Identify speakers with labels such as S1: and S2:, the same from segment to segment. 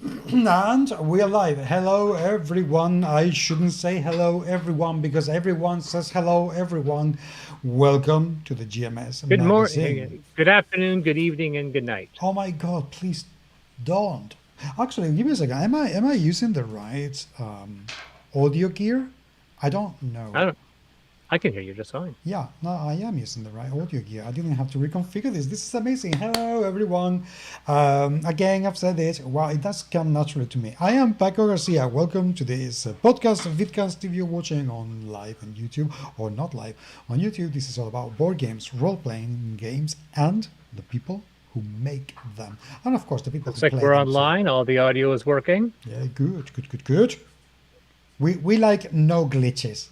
S1: And we are live. Hello, everyone. I shouldn't say hello, everyone, because everyone says hello, everyone. Welcome to the GMS
S2: Good
S1: Magazine.
S2: morning, good afternoon, good evening, and good night.
S1: Oh my God! Please don't. Actually, give me a second. Am I using the right audio gear? I don't know.
S2: I don't. I can hear you just fine.
S1: Yeah, no, I am using the right audio gear. I didn't have to reconfigure this. This is amazing. Hello, everyone. Again, I've said it. Well, it does come naturally to me. I am Paco Garcia. Welcome to this podcast, vidcast. If you're watching on live on YouTube or not live on YouTube, this is all about board games, role-playing games, and the people who make them. And of course, the people
S2: Looks
S1: who
S2: like
S1: play
S2: we're
S1: them. So,
S2: online. All the audio is working.
S1: yeah, good, good, good, good. We like no glitches.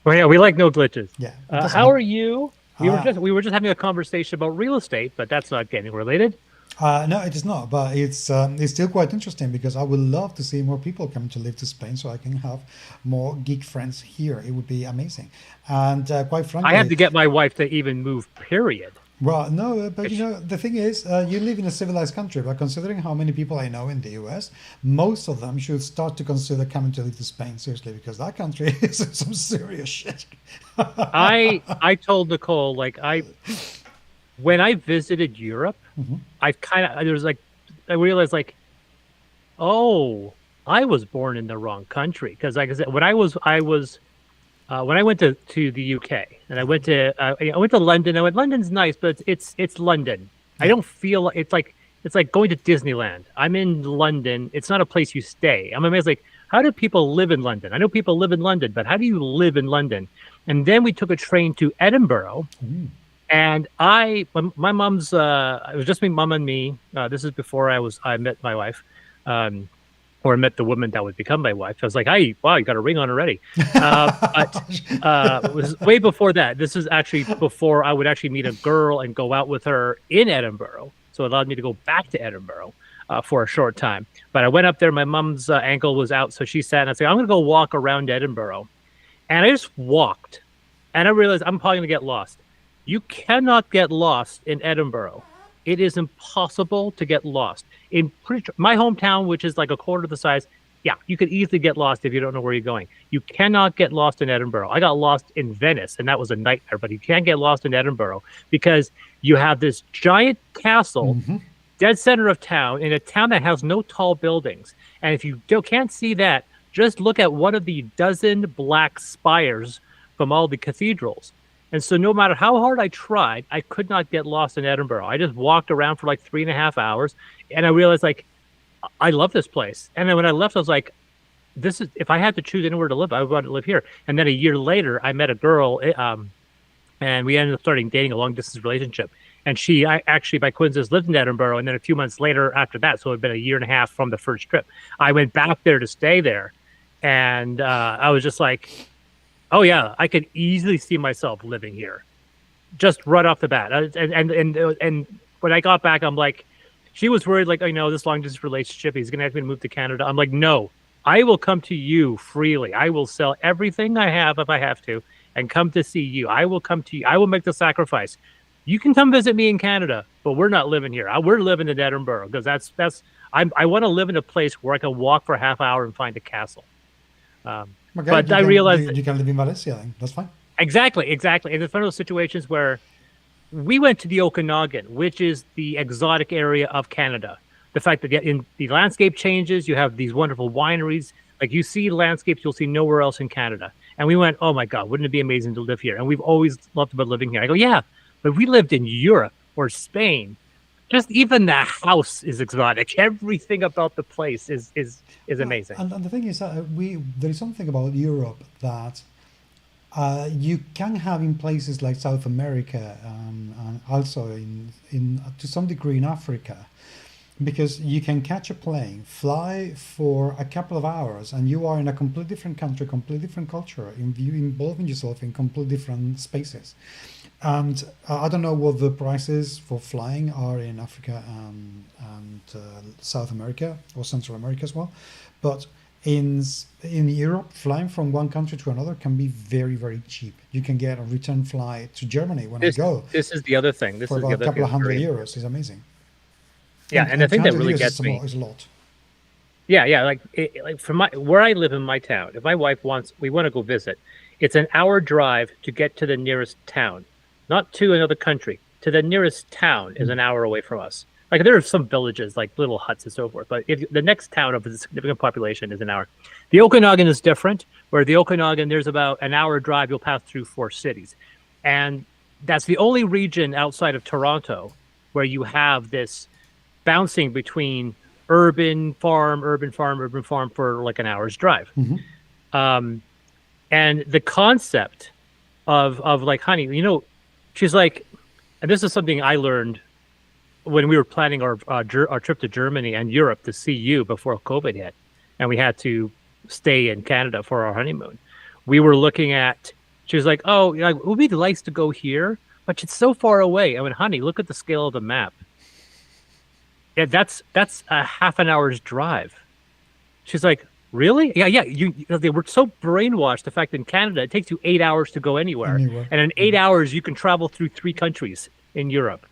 S2: Well, yeah, we like no glitches.
S1: Yeah. It doesn't
S2: How
S1: have,
S2: are you? We were just having a conversation about real estate, but that's not gaming related.
S1: No, it is not, but it's still quite interesting because I would love to see more people come to live to Spain so I can have more geek friends here. It would be amazing. And quite
S2: I have
S1: frankly,
S2: to get my wife to even move. Period.
S1: well, no, but
S2: Which-
S1: the thing is, you live in a civilized country, but considering how many people I know in the US, most of them should start to consider coming to live to Spain seriously because that country is some serious shit.
S2: I told Nicole when I visited Europe,
S1: Mhm.
S2: I realized oh, I was born in the wrong country because like I said, when I went to the UK and I went to London. London's nice, but it's London. I
S1: Yeah.
S2: don't feel it's like going to Disneyland. I'm in London. It's not a place you stay. I'm amazed how do people live in London? I know people live in London, but how do you live in London? And then we took a train to Edinburgh,
S1: Ooh.
S2: and my mom's it was just me, mom and me. This is before I met my wife. Or met the woman that would become my wife. I was like, "Hey, wow, you got a ring on already." But it was way before that. This is actually before I would actually meet a girl and go out with her in Edinburgh. So it allowed me to go back to Edinburgh for a short time. But I went up there. My mom's ankle was out, so she sat and I said, "I'm going to go walk around Edinburgh." And I just walked, and I realized I'm probably going to get lost. You cannot get lost in Edinburgh. It is impossible to get lost. In my hometown, which is like a quarter of the size, yeah, you could easily get lost if you don't know where you're going. You cannot get lost in Edinburgh. I got lost in Venice, and that was a nightmare. But you can't get lost in Edinburgh because you have this giant castle,
S1: Mhm.
S2: dead center of town, in a town that has no tall buildings. And if you can't see that, just look at one of the dozen black spires from all the cathedrals. And so no matter how hard I tried, I could not get lost in Edinburgh. I just walked around for like 3.5 hours and I realized I love this place. And then when I left, I was like, this is, if I had to choose anywhere to live, I would want to live here. And then a year later, I met a girl and we ended up starting dating a long distance relationship. And I actually, by coincidence, lived in Edinburgh. And then a few months later after that, so it had been a year and a half from the first trip, I went back there to stay there. And I was just like, oh yeah, I could easily see myself living here, just right off the bat. And when I got back, I'm like, she was worried, this long distance relationship, he's gonna ask me to move to Canada. I'm like, no, I will come to you freely. I will sell everything I have if I have to, and come to see you. I will come to you. I will make the sacrifice. You can come visit me in Canada, but we're not living here. We're living in Edinburgh because I want to live in a place where I can walk for a half hour and find a castle.
S1: Okay,
S2: But I realized
S1: you can live in Valencia then. That's fine.
S2: exactly. And it's one of those situations where we went to the Okanagan, which is the exotic area of Canada. The fact that in the landscape changes, you have these wonderful wineries. Like you see landscapes you'll see nowhere else in Canada. And we went, oh my God, wouldn't it be amazing to live here? And we've always loved about living here. I go, yeah, but we lived in Europe or Spain. Just even the house is exotic. Everything about the place is amazing.
S1: And the thing is that there is something about Europe that you can have in places like South America and also in to some degree in Africa, because you can catch a plane, fly for a couple of hours, and you are in a completely different country, completely different culture, involving yourself in completely different spaces. And I don't know what the prices for flying are in Africa and South America or Central America as well, but in Europe, flying from one country to another can be very, very cheap. You can get a return flight to Germany when I
S2: This
S1: go
S2: this is the other thing. This
S1: for
S2: is the
S1: about a
S2: other thing
S1: couple of
S2: that's
S1: hundred
S2: very
S1: euros. It's amazing.
S2: Yeah, and the thing that
S1: 300
S2: really
S1: years
S2: gets me,
S1: is a lot.
S2: yeah, like from where I live in my town, if my wife we want to go visit, it's an hour drive to get to the nearest town, not to another country. To the nearest town is an hour away from us. Like there are some villages, like little huts and so forth, but if the next town of a significant population is an hour. The Okanagan is different, where the Okanagan, there's about an hour drive, you'll pass through 4 cities. And that's the only region outside of Toronto where you have this bouncing between urban farm for like an hour's drive. And the concept of like, honey, you know, she's like, and this is something I learned when we were planning our trip to Germany and Europe to see you before COVID hit, and we had to stay in Canada for our honeymoon. We were looking at, she was like, oh, like, it would be nice to go here, but it's so far away. I went, honey, look at the scale of the map. Yeah, that's a half an hour's drive. She's like, really? Yeah. They were so brainwashed. The fact that in Canada, it takes you 8 hours to go anywhere. And in 8 hours, you can travel through 3 countries in Europe.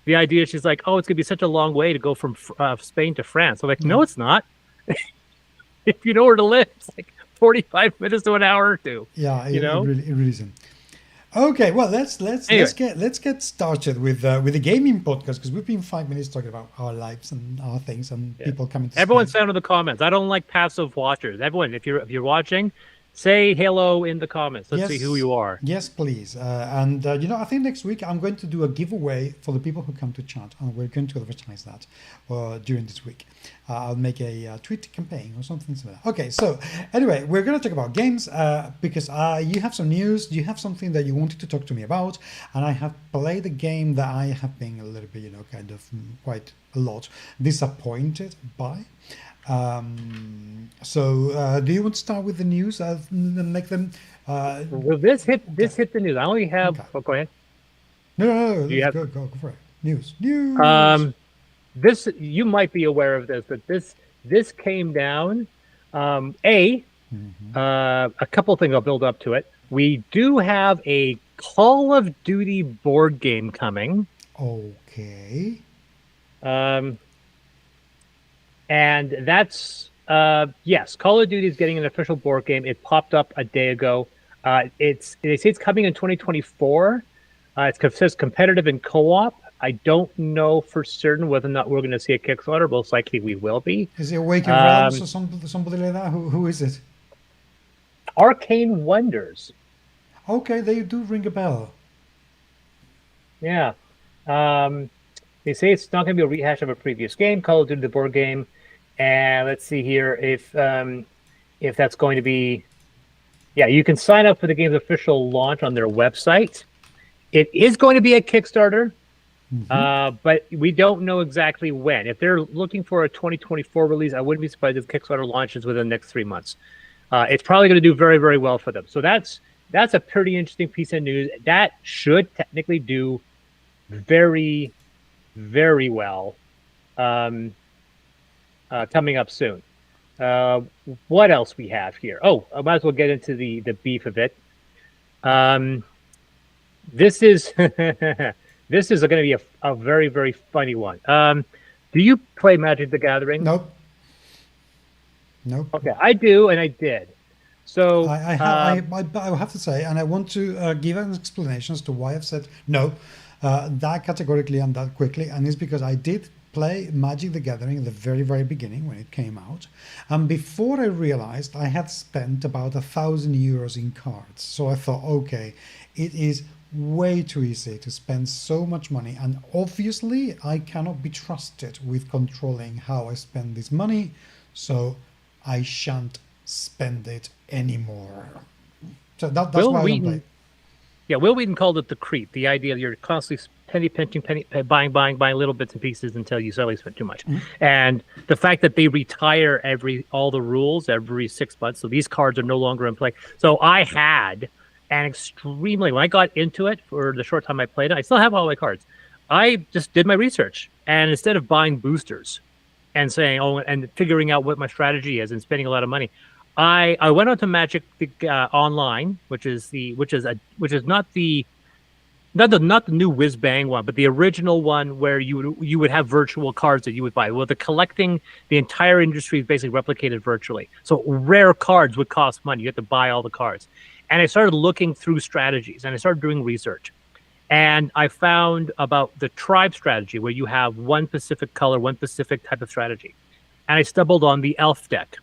S2: The idea, she's like, oh, it's going to be such a long way to go from Spain to France. I'm like, no, it's not. If you know where to live, it's like 45 minutes to an hour or two.
S1: Yeah,
S2: you know?
S1: It really isn't. Okay, well, let's get started with the gaming podcast, because we've been 5 minutes talking about our lives and our things and people coming to
S2: everyone sound in the comments. I don't like passive watchers. Everyone, if you're watching, say hello in the comments. Let's see who you are.
S1: Yes, please. And you know, I think next week I'm going to do a giveaway for the people who come to chat, and we're going to advertise that during this week. I'll make a tweet campaign or something similar. Okay, so anyway, we're going to talk about games because you have some news, you have something that you wanted to talk to me about, and I have played a game that I have been a little bit, you know, kind of quite a lot disappointed by. So do you want to start with the news and make them?
S2: Well, this hit the news. I only have. Okay. Oh, go ahead.
S1: No. Go for it. News.
S2: This, you might be aware of this, but this came down. A couple things I'll build up to it. We do have a Call of Duty board game coming.
S1: Okay.
S2: And that's yes, Call of Duty is getting an official board game. It popped up a day ago. They say it's coming in 2024. It says competitive and co-op. I don't know for certain whether or not we're going to see a Kickstarter. Most likely we will be.
S1: Is it Awakened Realms or somebody like that? Who is it?
S2: Arcane Wonders.
S1: Okay, they do ring a bell.
S2: Yeah. They say it's not going to be a rehash of a previous game, Call of Duty the board game. And let's see here if that's going to be... Yeah, you can sign up for the game's official launch on their website. It is going to be a Kickstarter. But we don't know exactly when. If they're looking for a 2024 release, I wouldn't be surprised if Kickstarter launches within the next 3 months. It's probably going to do very, very well for them. So that's a pretty interesting piece of news. That should technically do very, very well coming up soon. What else we have here? Oh, I might as well get into the beef of it. This is... This is going to be a very, very funny one. Do you play Magic the Gathering?
S1: Nope.
S2: Okay, I do, and I did. So
S1: I have to say, and I want to give an explanation as to why I've said no that categorically and that quickly, and it's because I did play Magic the Gathering at the very, very beginning when it came out, and before I realized I had spent about €1,000 in cards. So I thought, okay, it is way too easy to spend so much money, and obviously I cannot be trusted with controlling how I spend this money, so I shan't spend it anymore. So that's why I don't play.
S2: Yeah, Will Wheaton called it the creep, the idea that you're constantly pinching, buying little bits and pieces until you suddenly spend too much. And the fact that they retire all the rules every 6 months, so these cards are no longer in play. So I had and extremely, when I got into it for the short time I played it, I still have all my cards. I just did my research, and instead of buying boosters and saying, and figuring out what my strategy is and spending a lot of money, I went on to Magic Online, which is not the not the new whiz bang one, but the original one where you would have virtual cards that you would buy. Well, the entire industry is basically replicated virtually. So rare cards would cost money. You have to buy all the cards. And I started looking through strategies, and I started doing research. And I found about the tribe strategy, where you have one specific color, one specific type of strategy. And I stumbled on the elf deck.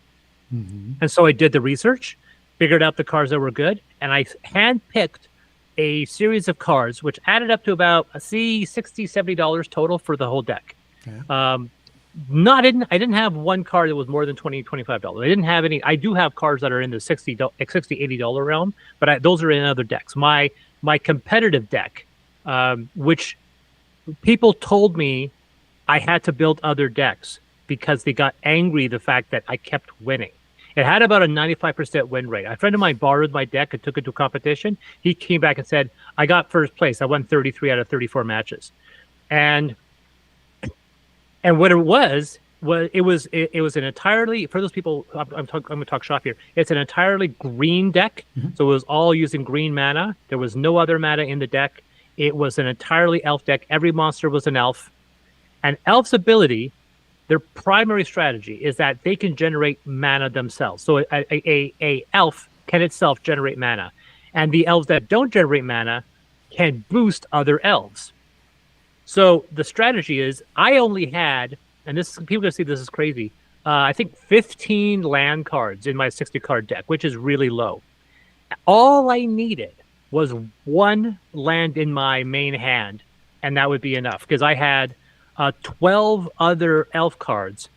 S1: Mm-hmm.
S2: And so I did the research, figured out the cards that were good, and I handpicked a series of cards, which added up to about $60, $70 total for the whole deck.
S1: Okay.
S2: I didn't have one card that was more than $20, $25. I didn't have any. I do have cards that are in the $60, $80 realm, but those are in other decks. My competitive deck, which people told me I had to build other decks because they got angry the fact that I kept winning. It had about a 95% win rate. A friend of mine borrowed my deck and took it to a competition. He came back and said, I got first place. I won 33 out of 34 matches. And what it was an entirely, for those people, I'm going to talk shop here. It's an entirely green deck. Mm-hmm. So it was all using green mana. There was no other mana in the deck. It was an entirely elf deck. Every monster was an elf. And elf's ability, their primary strategy is that they can generate mana themselves. So a elf can itself generate mana. And the elves that don't generate mana can boost other elves. So the strategy is I only had, and this people are going to see this is crazy, I think 15 land cards in my 60 card deck, which is really low. All I needed was one land in my main hand, and that would be enough because I had 12 other elf cards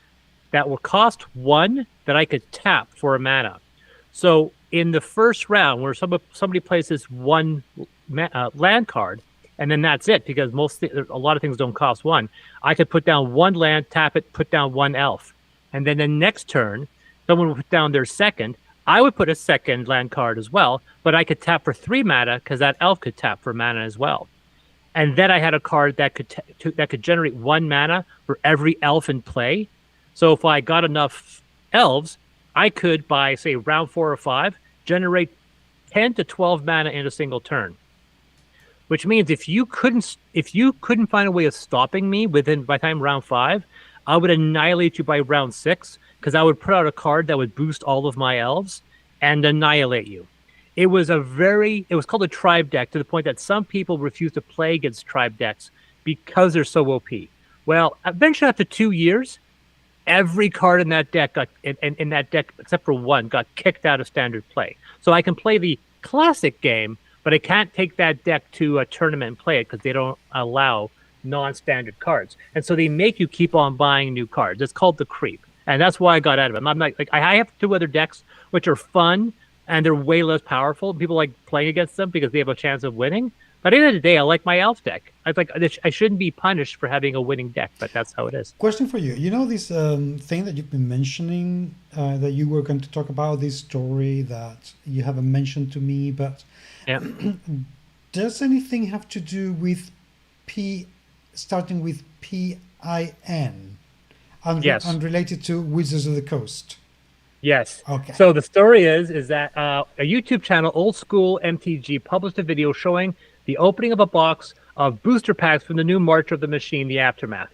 S2: that will cost 1 that I could tap for a mana. So in the first round, where somebody places 1 land card, and then that's it, because a lot of things don't cost 1. I could put down 1 land, tap it, put down 1 elf, and then the next turn, someone would put down their second. I would put a second land card as well, but I could tap for 3 mana because that elf could tap for mana as well. And then I had a card that could generate 1 mana for every elf in play. So if I got enough elves, I could, by say round 4 or 5, generate 10 to 12 mana in a single turn. Which means if you couldn't find a way of stopping me by the time round 5, I would annihilate you by round 6 because I would put out a card that would boost all of my elves and annihilate you. It was called a tribe deck, to the point that some people refuse to play against tribe decks because they're so OP. Well, eventually after 2 years, every card in that deck in that deck, except for 1, got kicked out of standard play. So I can play the classic game, but I can't take that deck to a tournament and play it because they don't allow non-standard cards. And so they make you keep on buying new cards. It's called the creep. And that's why I got out of it. I'm like I have 2 other decks which are fun, and they're way less powerful. People like playing against them because they have a chance of winning. But at the end of the day, I like my elf deck. I shouldn't be punished for having a winning deck, but that's how it is.
S1: Question for you. You know this thing that you've been mentioning, that you were going to talk about, this story that you haven't mentioned to me, but
S2: yeah.
S1: Does anything have to do with starting with PIN
S2: yes.
S1: and related to Wizards of the Coast?
S2: Yes.
S1: Okay.
S2: So the story is that a YouTube channel, Old School MTG, published a video showing the opening of a box of booster packs from the new March of the Machine, the Aftermath.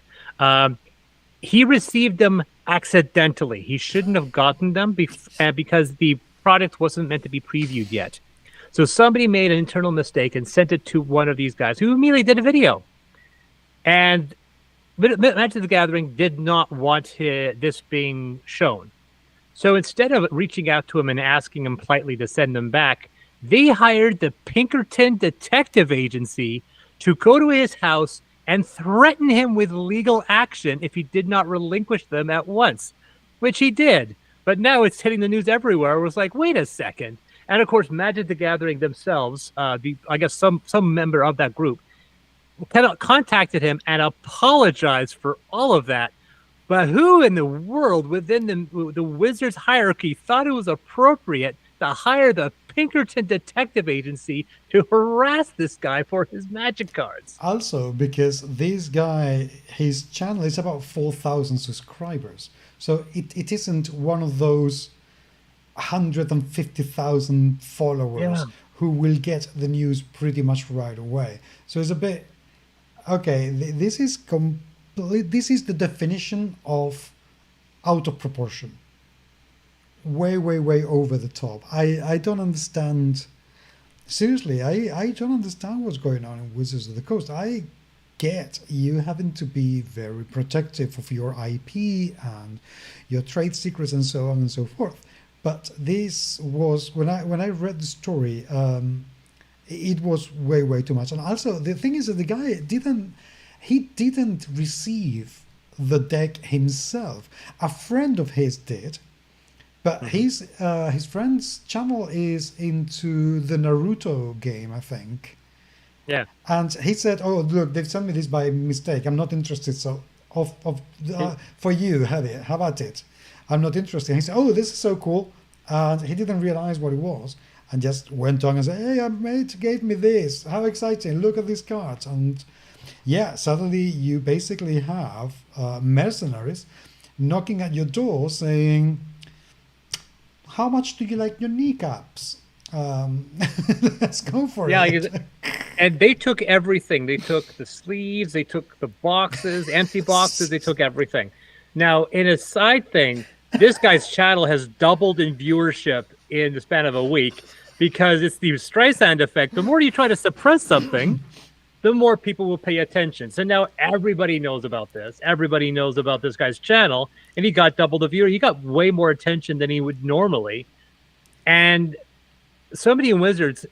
S2: He received them accidentally. He shouldn't have gotten them because the product wasn't meant to be previewed yet. So somebody made an internal mistake and sent it to one of these guys who immediately did a video. And Magic the Gathering did not want this being shown. So instead of reaching out to him and asking him politely to send them back, they hired the Pinkerton Detective Agency to go to his house and threaten him with legal action if he did not relinquish them at once, which he did. But now it's hitting the news everywhere. It was like, wait a second. And of course, Magic the Gathering themselves, I guess some member of that group, contacted him and apologized for all of that. But who in the world within the Wizards hierarchy thought it was appropriate to hire the Pinkerton Detective Agency to harass this guy for his Magic cards?
S1: Also, because this guy, his channel is about 4,000 subscribers. So it isn't one of those 150,000 followers who will get the news pretty much right away. So it's a bit okay. This is complete. This is the definition of out of proportion. Way over the top. I don't understand. Seriously, I don't understand what's going on in Wizards of the Coast. I get you having to be very protective of your IP and your trade secrets and so on and so forth. But this was when I read the story, it was way too much. And also the thing is that the guy didn't receive the deck himself. A friend of his did, but his friend's channel is into the Naruto game, I think.
S2: Yeah.
S1: And he said, "Oh, look, they've sent me this by mistake. I'm not interested. So, for you, have at it. I'm not interested." And he said, "Oh, this is so cool," and he didn't realize what it was, and just went on and said, "Hey, a mate gave me this. How exciting! Look at these cards." And yeah, suddenly you basically have mercenaries knocking at your door saying, "How much do you like your kneecaps? Let's go for it."
S2: And they took everything. They took the sleeves, they took the boxes, empty boxes, they took everything. Now, in a side thing, this guy's channel has doubled in viewership in the span of a week because it's the Streisand effect. The more you try to suppress something, the more people will pay attention. So now everybody knows about this. Everybody knows about this guy's channel, and he got double the viewer. He got way more attention than he would normally. And somebody in Wizards,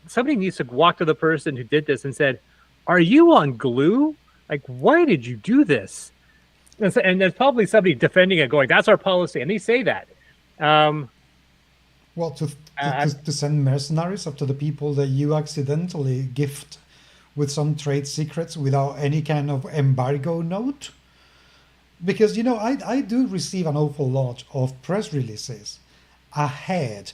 S2: somebody needs to walk to the person who did this and said, "Are you on glue? Like, why did you do this?" And there's probably somebody defending it, going, "That's our policy," and they say that.
S1: Well, to send mercenaries up to the people that you accidentally gift with some trade secrets without any kind of embargo note, because I do receive an awful lot of press releases ahead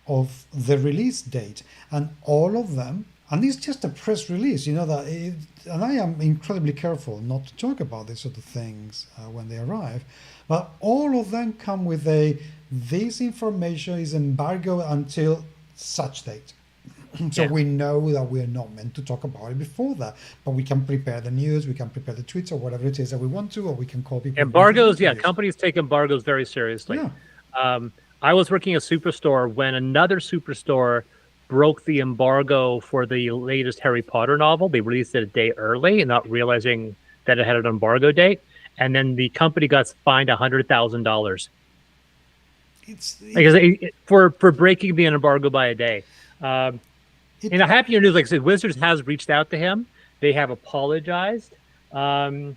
S1: of the release date, and all of them, and it's just a press release, and I am incredibly careful not to talk about these sort of things when they arrive, but all of them come with this information is embargoed until such date. So we know that we're not meant to talk about it before that, but we can prepare the news, we can prepare the tweets or whatever it is that we want to, or we can call people.
S2: Embargoes, companies take embargoes very seriously.
S1: Yeah.
S2: I was working a superstore when another superstore broke the embargo for the latest Harry Potter novel. They released it a day early, not realizing that it had an embargo date, and then the company got fined $100,000 for breaking the embargo by a day. In a happier news, like I said, Wizards has reached out to him. They have apologized. The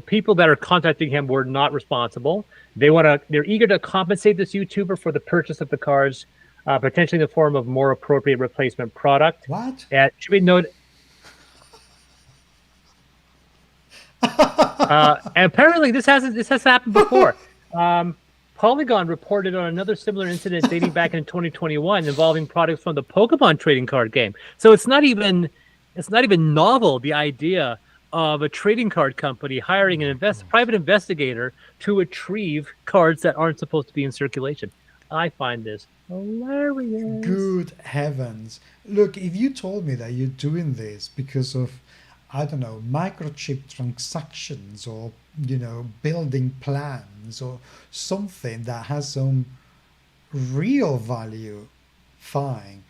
S2: people that are contacting him were not responsible. They're eager to compensate this YouTuber for the purchase of the cards, potentially in the form of more appropriate replacement product.
S1: What?
S2: Should we note? And apparently, this has happened before. Polygon reported on another similar incident dating back in 2021 involving products from the Pokemon trading card game. So it's not even novel, the idea of a trading card company hiring an private investigator to retrieve cards that aren't supposed to be in circulation. I find this hilarious.
S1: Good heavens. Look, if you told me that you're doing this because of, I don't know, microchip transactions or, building plans or something that has some real value, fine.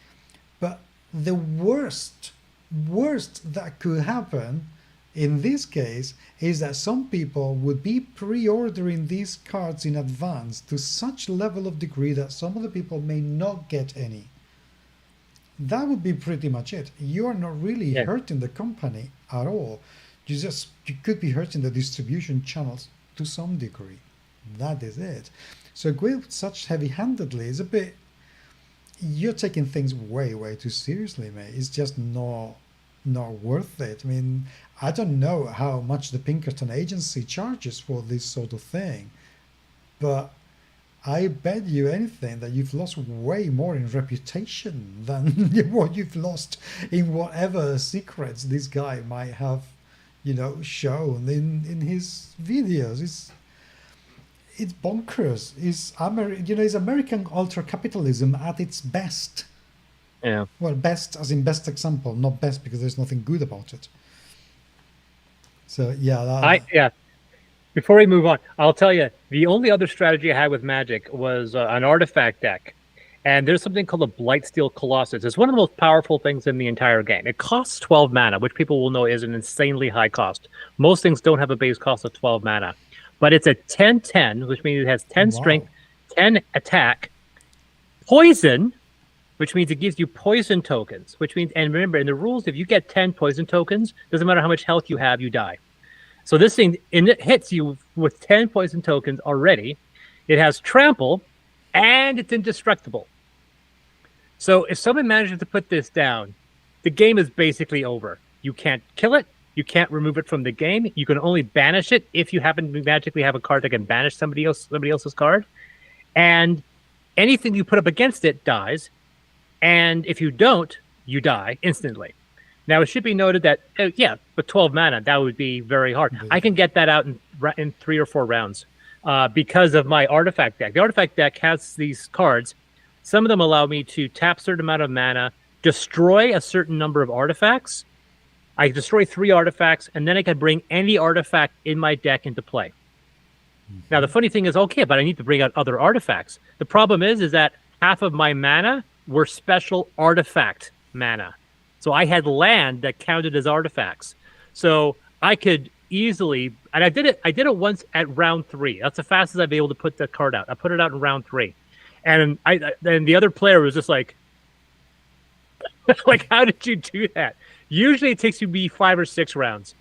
S1: But the worst that could happen in this case is that some people would be pre-ordering these cards in advance to such level of degree that some of the people may not get any. That would be pretty much it. You are not really hurting the company at all. You could be hurting the distribution channels to some degree. That is it. So going such heavy-handedly is a bit, you're taking things way too seriously, mate. It's just not worth it. I mean, I don't know how much the Pinkerton agency charges for this sort of thing, but I bet you anything that you've lost way more in reputation than what you've lost in whatever secrets this guy might have, shown in his videos. it's bonkers. It's American ultra capitalism at its best.
S2: Yeah.
S1: Well, best as in best example, not best because there's nothing good about it. So yeah,
S2: Before we move on, I'll tell you the only other strategy I had with Magic was an artifact deck, and there's something called a Blightsteel Colossus. It's one of the most powerful things in the entire game. It costs 12 mana, which people will know is an insanely high cost. Most things don't have a base cost of 12 mana, but it's a 10/10, which means it has 10 strength, 10 attack, poison, which means it gives you poison tokens, which means, and remember, in the rules, if you get 10 poison tokens, doesn't matter how much health you have, you die. So this thing, and it hits you with 10 poison tokens already. It has trample, and it's indestructible. So if someone manages to put this down, the game is basically over. You can't kill it. You can't remove it from the game. You can only banish it if you happen to magically have a card that can banish somebody else's card. And anything you put up against it dies. And if you don't, you die instantly. Now, it should be noted that, with 12 mana, that would be very hard. I can get that out in 3 or 4 rounds because of my artifact deck. The artifact deck has these cards. Some of them allow me to tap a certain amount of mana, destroy a certain number of artifacts. I destroy 3 artifacts, and then I can bring any artifact in my deck into play. Now, the funny thing is, okay, but I need to bring out other artifacts. The problem is that half of my mana were special artifact mana. So I had land that counted as artifacts. So I could easily, and I did it once at round 3. That's the fastest I've been able to put the card out. I put it out in round 3. And then the other player was just like, like, how did you do that? Usually it takes you 5 or 6 rounds.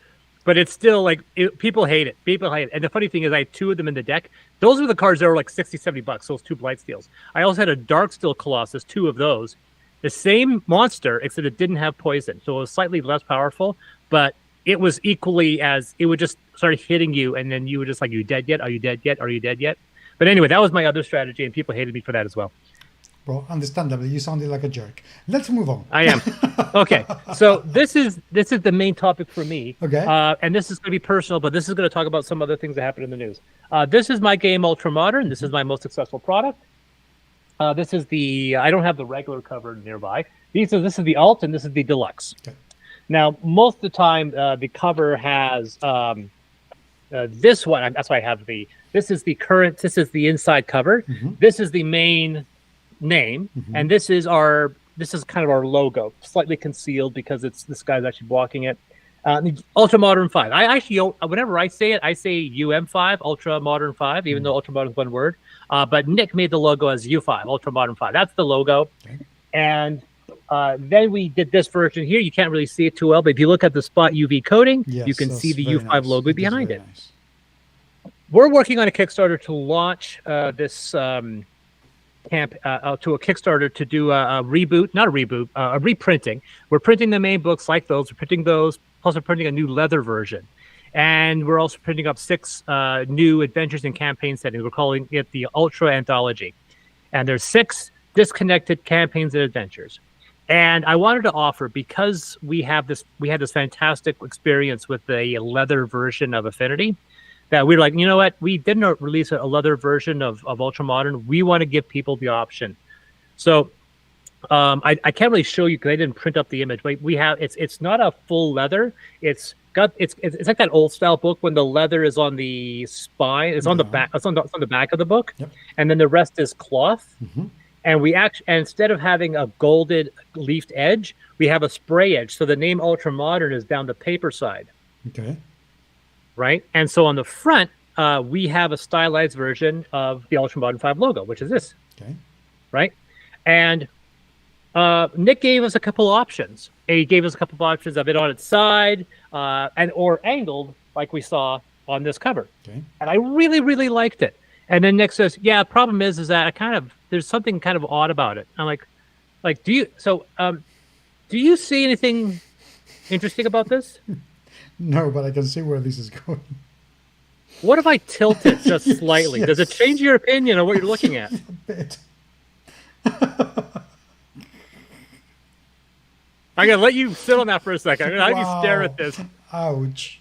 S2: But it's still like, people hate it. People hate it. And the funny thing is, I had 2 of them in the deck. Those are the cards that were like $60, $70, those 2 Blightsteels. I also had a Darksteel Colossus, 2 of those. The same monster, except it didn't have poison. So it was slightly less powerful, but it was equally as, it would just start hitting you, and then you were just like, are you dead yet? Are you dead yet? Are you dead yet? But anyway, that was my other strategy, and people hated me for that as well.
S1: Well, understandably, you sounded like a jerk. Let's move on.
S2: I am. Okay, so this is the main topic for me.
S1: Okay.
S2: And this is going to be personal, but this is going to talk about some other things that happened in the news. This is my game, Ultramodern. This is my most successful product. This is I don't have the regular cover nearby. This is the alt, and this is the deluxe. Okay. Now, most of the time, the cover has this one. That's why I have this is the inside cover. Mm-hmm. This is the main name, mm-hmm. and this is kind of our logo, slightly concealed because this guy's actually blocking it. Ultramodern 5. I actually, whenever I say it, I say UM5, Ultramodern 5, even though Ultramodern is one word. But Nick made the logo as U5, Ultramodern 5. That's the logo. Okay. And then we did this version here. You can't really see it too well, but if you look at the spot UV coating, yes, you can see the U5 logo behind it. Nice. We're working on a Kickstarter to launch this to a Kickstarter to do a reprinting. We're printing the main books like those. We're printing those, plus we're printing a new leather version. And we're also printing up 6 new adventures and campaign settings. We're calling it the Ultra Anthology. And there's 6 disconnected campaigns and adventures. And I wanted to offer, because we had this fantastic experience with the leather version of Affinity, that we were like, you know what? We didn't release a leather version of Ultramodern. We want to give people the option. So I can't really show you because I didn't print up the image, but we have it's not a full leather. It's like that old style book when the leather is on the spine. It's on the back. It's on the back of the book, yep. And then the rest is cloth. Mm-hmm. And instead of having a golded leafed edge, we have a spray edge. So the name Ultramodern is down the paper side. Okay. Right, and so on the front, we have a stylized version of the Ultramodern 5 logo, which is this. Okay. Right, and Nick gave us a couple options. He gave us a couple of options of it on its side or angled, like we saw on this cover. Okay. And I really, really liked it. And then Nick says, "Yeah, the problem is that there's something kind of odd about it." I'm like, do you see anything interesting about this?
S1: No, but I can see where this is going.
S2: What if I tilt it just slightly? Yes. Does it change your opinion on what you're looking at?
S1: A bit.
S2: I'm going to let you sit on that for a second. I'm going to have you stare at this.
S1: Ouch.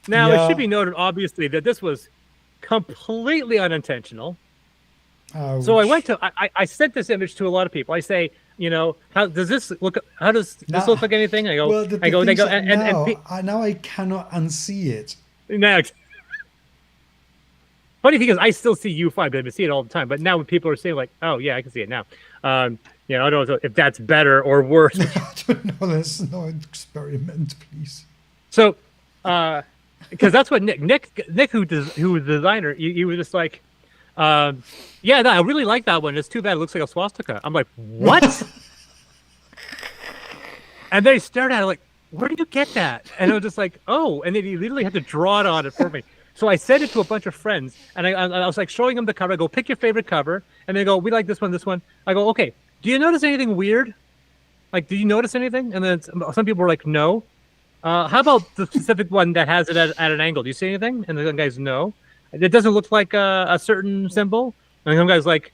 S2: Now, It should be noted, obviously, that this was completely unintentional.
S1: Ouch.
S2: So I sent this image to a lot of people. I say, how does this look? How does this look like anything? I go,
S1: well,
S2: they go,
S1: now I cannot unsee it.
S2: now. Funny thing is, I still see U5, but I see it all the time. But now when people are saying like, "Oh yeah, I can see it now," I don't know if that's better or worse.
S1: I don't know. There's no experiment, please.
S2: So, because that's what Nick, who was the designer, he was just like, yeah, no, I really like that one. It's too bad it looks like a swastika. I'm like, what? And they stared at it like, where did you get that? And I was just like, oh. And then he literally had to draw it on it for me. So I sent it to a bunch of friends, and I was like showing them the cover. I go, pick your favorite cover, and they go, we like this one, this one. I go, okay. Do you notice anything weird? Like, did you notice anything? And then some people were like, no. How about the specific one that has it at an angle? Do you see anything? And the guys, no. It doesn't look like a certain symbol. And some guy's like,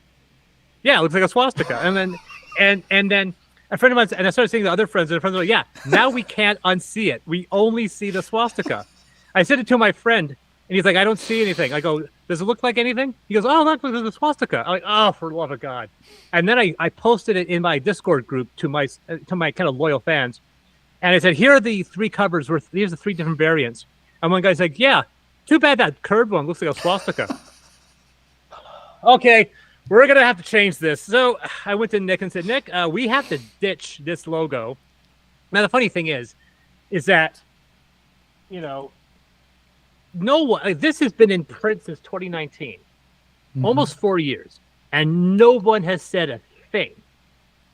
S2: yeah, it looks like a swastika. And then and then a friend of mine, and I started saying to other friends, and the friends were like, yeah, now we can't unsee it. We only see the swastika. I said it to my friend, and he's like, I don't see anything. I go, does it look like anything? He goes, oh, look, there's a swastika. I'm like, oh, for the love of God. And then I posted it in my Discord group to my kind of loyal fans. And I said, here are the three covers. These are the three different variants. And one guy's like, yeah, too bad that curved one looks like a swastika. Okay, we're going to have to change this. So I went to Nick and said, Nick, we have to ditch this logo. Now, the funny thing is that, no one, this has been in print since 2019, almost 4 years, and no one has said a thing.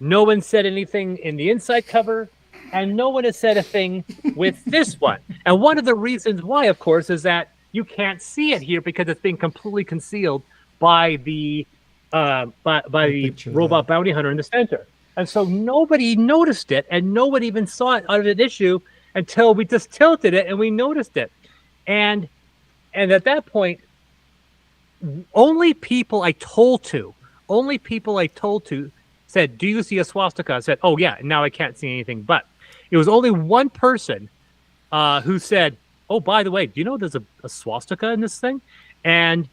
S2: No one said anything in the inside cover, and no one has said a thing with this one. And one of the reasons why, of course, is that you can't see it here because it's being completely concealed by the robot bounty hunter in the center. And so nobody noticed it, and no one even saw it out of an issue until we just tilted it and we noticed it. And at that point, only people I told to said, do you see a swastika? I said, oh yeah, now I can't see anything. But it was only one person who said, oh, by the way, do you know there's a swastika in this thing? And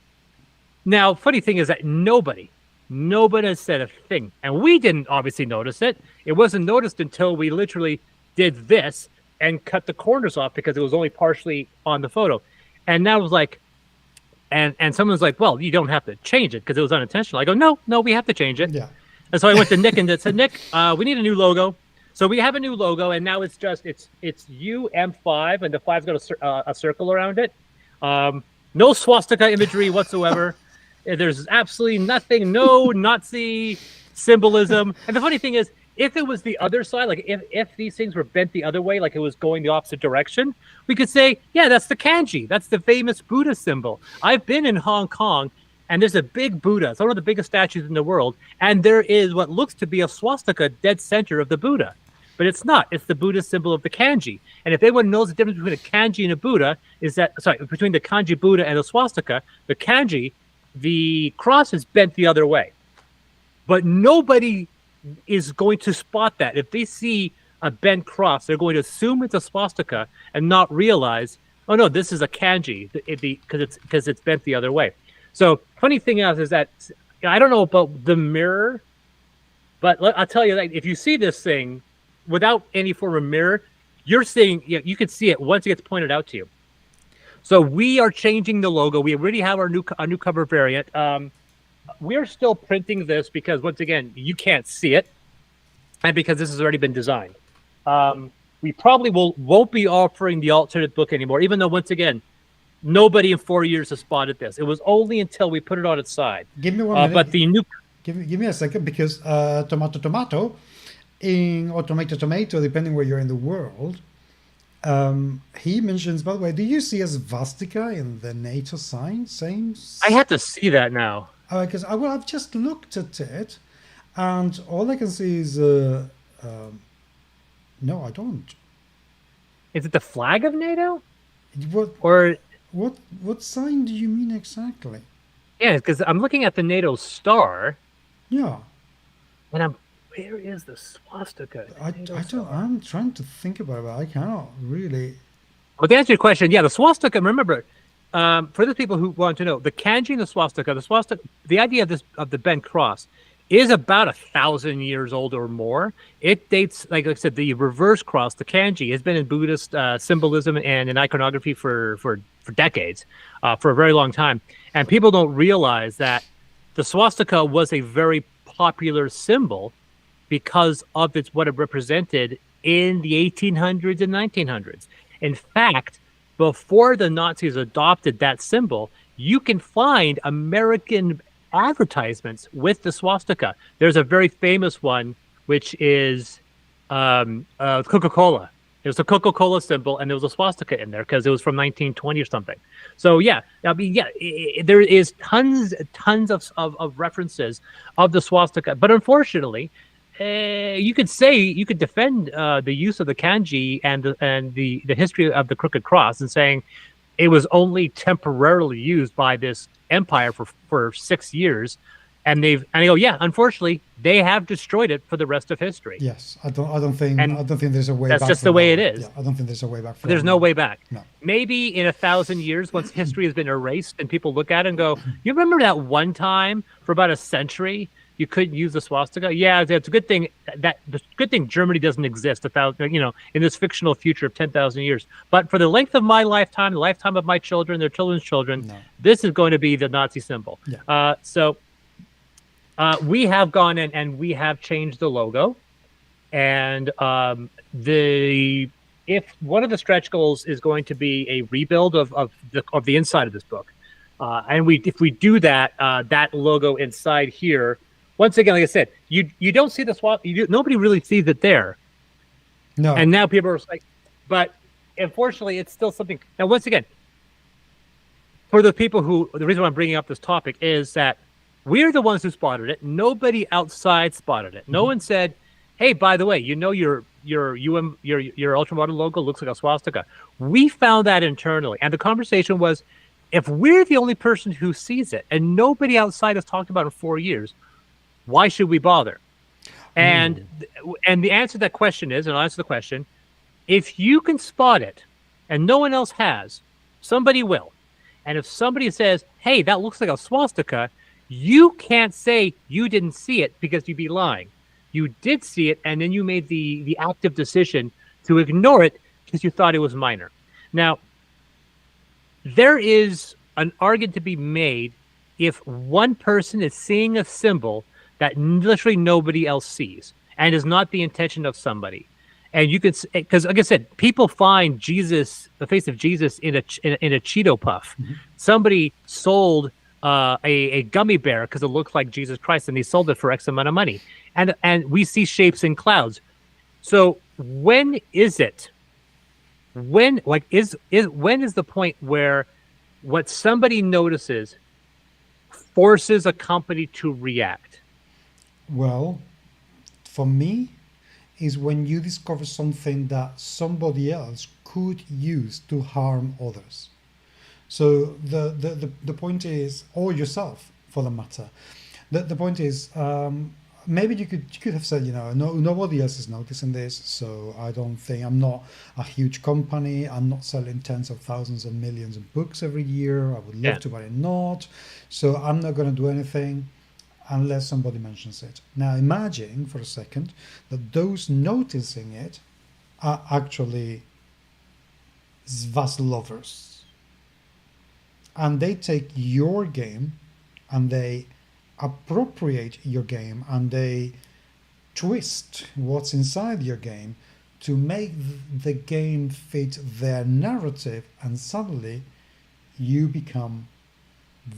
S2: now, funny thing is that nobody has said a thing. And we didn't obviously notice it. It wasn't noticed until we literally did this and cut the corners off because it was only partially on the photo. And that was like, and someone's like, well, you don't have to change it because it was unintentional. I go, no, we have to change it. Yeah. And so I went to Nick and said, Nick, we need a new logo. So we have a new logo, and now it's UM5, and the 5's got a circle around it. No swastika imagery whatsoever. There's absolutely nothing, no Nazi symbolism. And the funny thing is, if it was the other side, like if these things were bent the other way, like it was going the opposite direction, we could say, yeah, that's the kanji. That's the famous Buddha symbol. I've been in Hong Kong, and there's a big Buddha. It's one of the biggest statues in the world. And there is what looks to be a swastika dead center of the Buddha. But it's not. It's the Buddha symbol of the kanji. And if anyone knows the difference between a kanji and a Buddha, between the kanji Buddha and a swastika, the kanji, the cross is bent the other way. But nobody is going to spot that. If they see a bent cross, they're going to assume it's a swastika and not realize, oh no, this is a kanji because it's bent the other way. So funny thing is that I don't know about the mirror, but I'll tell you that if you see this thing without any form of mirror, you can see it once it gets pointed out to you. So we are changing the logo. We already have our new cover variant. We are still printing this because, once again, you can't see it, and because this has already been designed. We probably won't be offering the alternate book anymore, even though, once again, nobody in 4 years has spotted this. It was only until we put it on its side.
S1: Give me 1 minute.
S2: But the new...
S1: Give me a second, because tomato, or tomato, depending where you're in the world, he mentions, by the way, do you see a swastika in the NATO sign?
S2: I have to see that now.
S1: Because I've just looked at it, and all I can see is no, I don't.
S2: Is it the flag of NATO?
S1: What sign do you mean exactly?
S2: Yeah, because I'm looking at the NATO star.
S1: Yeah.
S2: And where is the swastika?
S1: I'm trying to think about it, but I cannot really.
S2: Well, to answer your question, yeah, the swastika, remember, for the people who want to know, the kanji and the swastika, the idea of the bent cross is about 1,000 years old or more. It dates, like I said, the reverse cross, the kanji, has been in Buddhist symbolism and in iconography for decades, for a very long time. And people don't realize that the swastika was a very popular symbol because of what it represented in the 1800s and 1900s. In fact, before the Nazis adopted that symbol, you can find American advertisements with the swastika. There's a very famous one, which is Coca-Cola. It was a Coca-Cola symbol, and there was a swastika in there because it was from 1920 or something. So yeah, I mean, yeah, there is tons of references of the swastika, but unfortunately, you could defend the use of the kanji and the history of the crooked cross and saying it was only temporarily used by this empire for 6 years, and they go, yeah, unfortunately they have destroyed it for the rest of history.
S1: Yes, I don't think there's a way back.
S2: That's just the way it is.
S1: Yeah, I don't think there's a way back.
S2: There's no way back.
S1: No.
S2: Maybe in 1,000 years, once history has been erased and people look at it and go, you remember that one time for about a century you couldn't use the swastika? Yeah, it's a good thing Germany doesn't exist in this fictional future of 10,000 years. But for the length of my lifetime, the lifetime of my children, their children's children, this is going to be the Nazi symbol. Yeah. So we have gone in and we have changed the logo, and if one of the stretch goals is going to be a rebuild of the inside of this book, and if we do that, that logo inside here. Once again, like I said, you don't see the swap. Nobody really sees it there. No. And now people are like, but unfortunately, it's still something. Now, once again, for the people the reason why I'm bringing up this topic is that we're the ones who spotted it. Nobody outside spotted it. No one said, "Hey, by the way, your Ultramodern logo looks like a swastika." We found that internally, and the conversation was, if we're the only person who sees it, and nobody outside has talked about it in 4 years. Why should we bother? And the answer to that question is, and I'll answer the question, if you can spot it and no one else has, somebody will. And if somebody says, hey, that looks like a swastika, you can't say you didn't see it because you'd be lying. You did see it, and then you made the active decision to ignore it because you thought it was minor. Now, there is an argument to be made if one person is seeing a symbol that literally nobody else sees and is not the intention of somebody. And you can, because like I said, people find Jesus, the face of Jesus in a Cheeto puff. Mm-hmm. Somebody sold a gummy bear because it looked like Jesus Christ, and they sold it for X amount of money. And we see shapes in clouds. So when is it? When is the point where what somebody notices forces a company to react?
S1: Well, for me, is when you discover something that somebody else could use to harm others. So the point is, or yourself for the matter, the point is, maybe you could have said, nobody else is noticing this, so I'm not a huge company, I'm not selling tens of thousands of millions of books every year, I would love to, but I'm not, so I'm not going to do anything unless somebody mentions it. Now imagine for a second that those noticing it are actually Svas and they take your game and they appropriate your game and they twist what's inside your game to make the game fit their narrative, and suddenly you become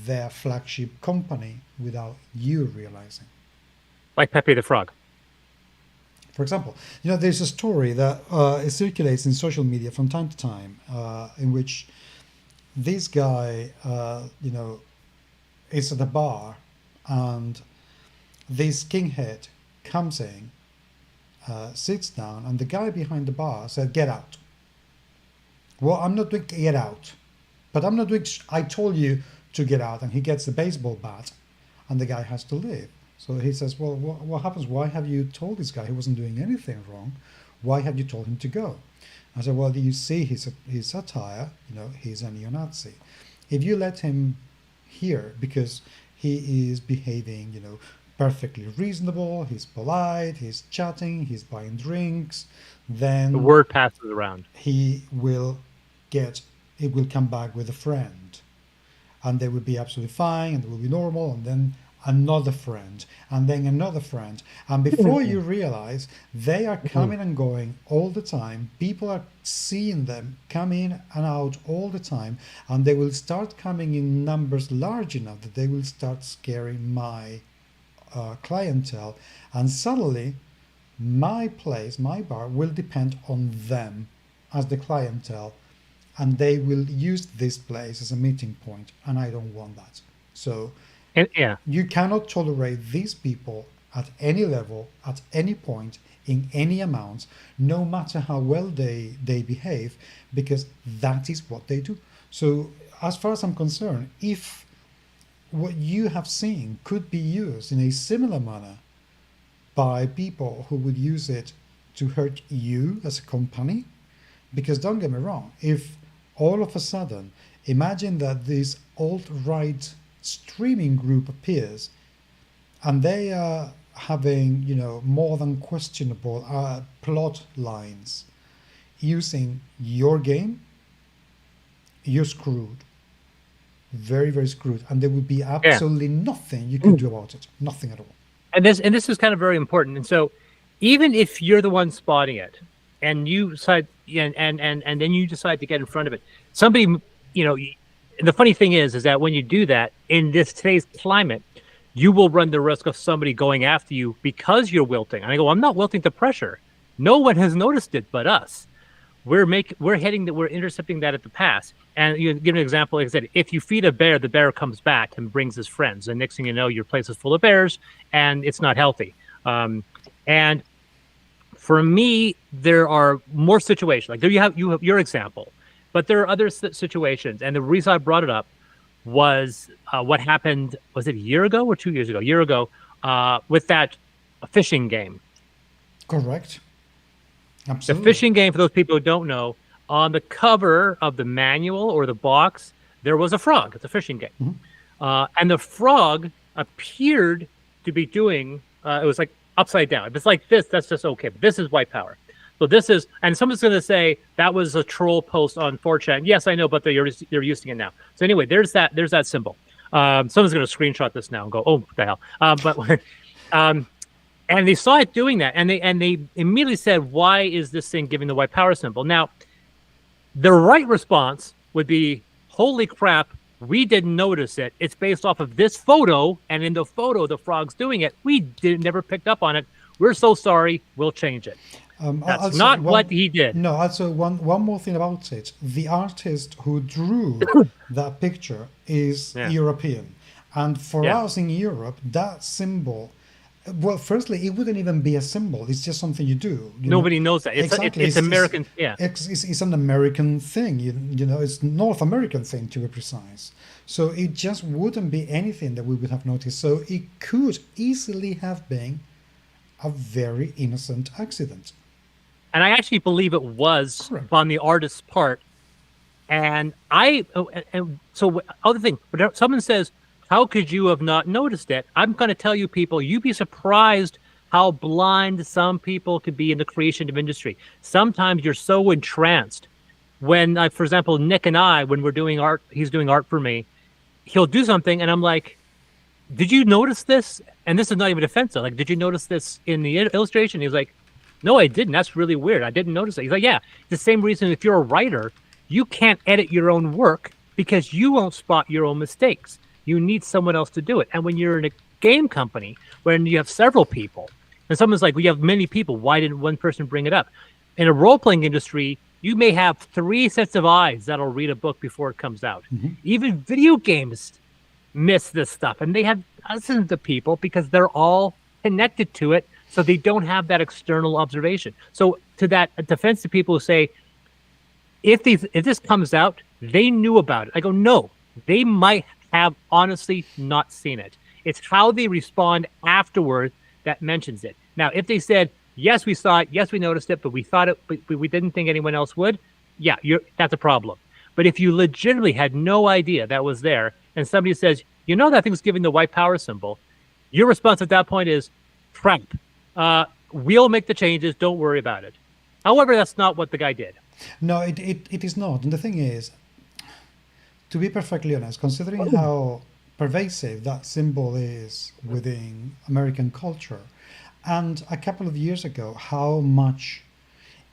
S1: their flagship company without you realizing.
S2: Like Pepe the Frog.
S1: For example, there's a story that it circulates in social media from time to time in which this guy, is at a bar and this kinghead comes in, sits down, and the guy behind the bar said, "Get out." Well, I'm not doing get out, but I'm not doing, I told you to get out, and he gets the baseball bat and the guy has to leave. So he says, well, what happens? Why have you told this guy he wasn't doing anything wrong? Why have you told him to go? I said, well, do you see his attire? He's a neo-Nazi. if you let him here because he is behaving, perfectly reasonable, he's polite, he's chatting, he's buying drinks,
S2: The
S1: then
S2: word passes around.
S1: he will come back with a friend, and they will be absolutely fine, and it will be normal, and then another friend, and then another friend, and before you realize, they are coming and going all the time. People are seeing them come in and out all the time, and they will start coming in numbers large enough that they will start scaring my clientele, and suddenly my place, my bar, will depend on them as the clientele, and they will use this place as a meeting point, and I don't want that. So
S2: Yeah.
S1: you cannot tolerate these people at any level, at any point, in any amount, no matter how well they behave, because that is what they do. So as far as I'm concerned, if what you have seen could be used in a similar manner by people who would use it to hurt you as a company, because don't get me wrong, if all of a sudden, imagine that this alt-right streaming group appears and they are having, more than questionable plot lines using your game, you're screwed. Very, very screwed. And there would be absolutely nothing you can do about it. Nothing at all.
S2: And this is kind of very important. And so even if you're the one spotting it and you decide and then you decide to get in front of it, somebody, the funny thing is that when you do that in today's climate, you will run the risk of somebody going after you because you're wilting. And I go, I'm not wilting to pressure. No one has noticed it but us. We're intercepting that at the pass. And you give an example, like I said, if you feed a bear, the bear comes back and brings his friends. And next thing you know, your place is full of bears and it's not healthy. And for me, there are more situations. Like there you have your example, but there are other situations. And the reason I brought it up was what happened, was it a year ago or 2 years ago? A year ago, with that fishing game.
S1: Correct.
S2: The
S1: Absolutely.
S2: fishing game, for those people who don't know, on the cover of the manual or the box, there was a frog. It's a fishing game. Mm-hmm. And the frog appeared to be doing, it was like upside down. If it's like this, that's just okay. But this is white power. So this is, and someone's going to say that was a troll post on 4chan. Yes, I know, but they're using it now. So anyway, there's that symbol. Someone's going to screenshot this now and go, oh, what the hell? And they saw it doing that, and they immediately said, why is this thing giving the white power symbol? Now, the right response would be, holy crap, we didn't notice it. It's based off of this photo, and in the photo, the frog's doing it. We never picked up on it. We're so sorry. We'll change it. That's not what he did.
S1: No, also one more thing about it. The artist who drew that picture is European. And for us in Europe, that symbol, well, firstly, it wouldn't even be a symbol. It's just something you do.
S2: Nobody knows that. It's American.
S1: It's an American thing. It's North American thing, to be precise. So it just wouldn't be anything that we would have noticed. So it could easily have been a very innocent accident.
S2: And I actually believe it was on the artist's part. And so other thing, when someone says, how could you have not noticed it? I'm going to tell you people, you'd be surprised how blind some people could be in the creative industry. Sometimes you're so entranced. When, for example, Nick and I, when we're doing art, he's doing art for me, he'll do something and I'm like, did you notice this? And this is not even offensive. Like, did you notice this in the illustration? He's like, no, I didn't. That's really weird. I didn't notice it. He's like, yeah, the same reason if you're a writer, you can't edit your own work because you won't spot your own mistakes. You need someone else to do it. And when you're in a game company, when you have several people, and someone's like, we have many people, why didn't one person bring it up? In a role-playing industry, you may have 3 sets of eyes that'll read a book before it comes out. Mm-hmm. Even video games miss this stuff. And they have dozens of people because they're all connected to it, so they don't have that external observation. So to that defense to people who say, if this comes out, they knew about it. I go, no, they might have honestly not seen it. It's how they respond afterward that mentions it. Now, if they said, yes, we saw it, yes, we noticed it, but we thought it, but we didn't think anyone else would, yeah, that's a problem. But if you legitimately had no idea that was there, and somebody says, you know, that thing's giving the white power symbol, your response at that point is, crap. We'll make the changes. Don't worry about it. However, that's not what the guy did.
S1: No, it is not. And the thing is, to be perfectly honest, considering how pervasive that symbol is within American culture, and a couple of years ago, how much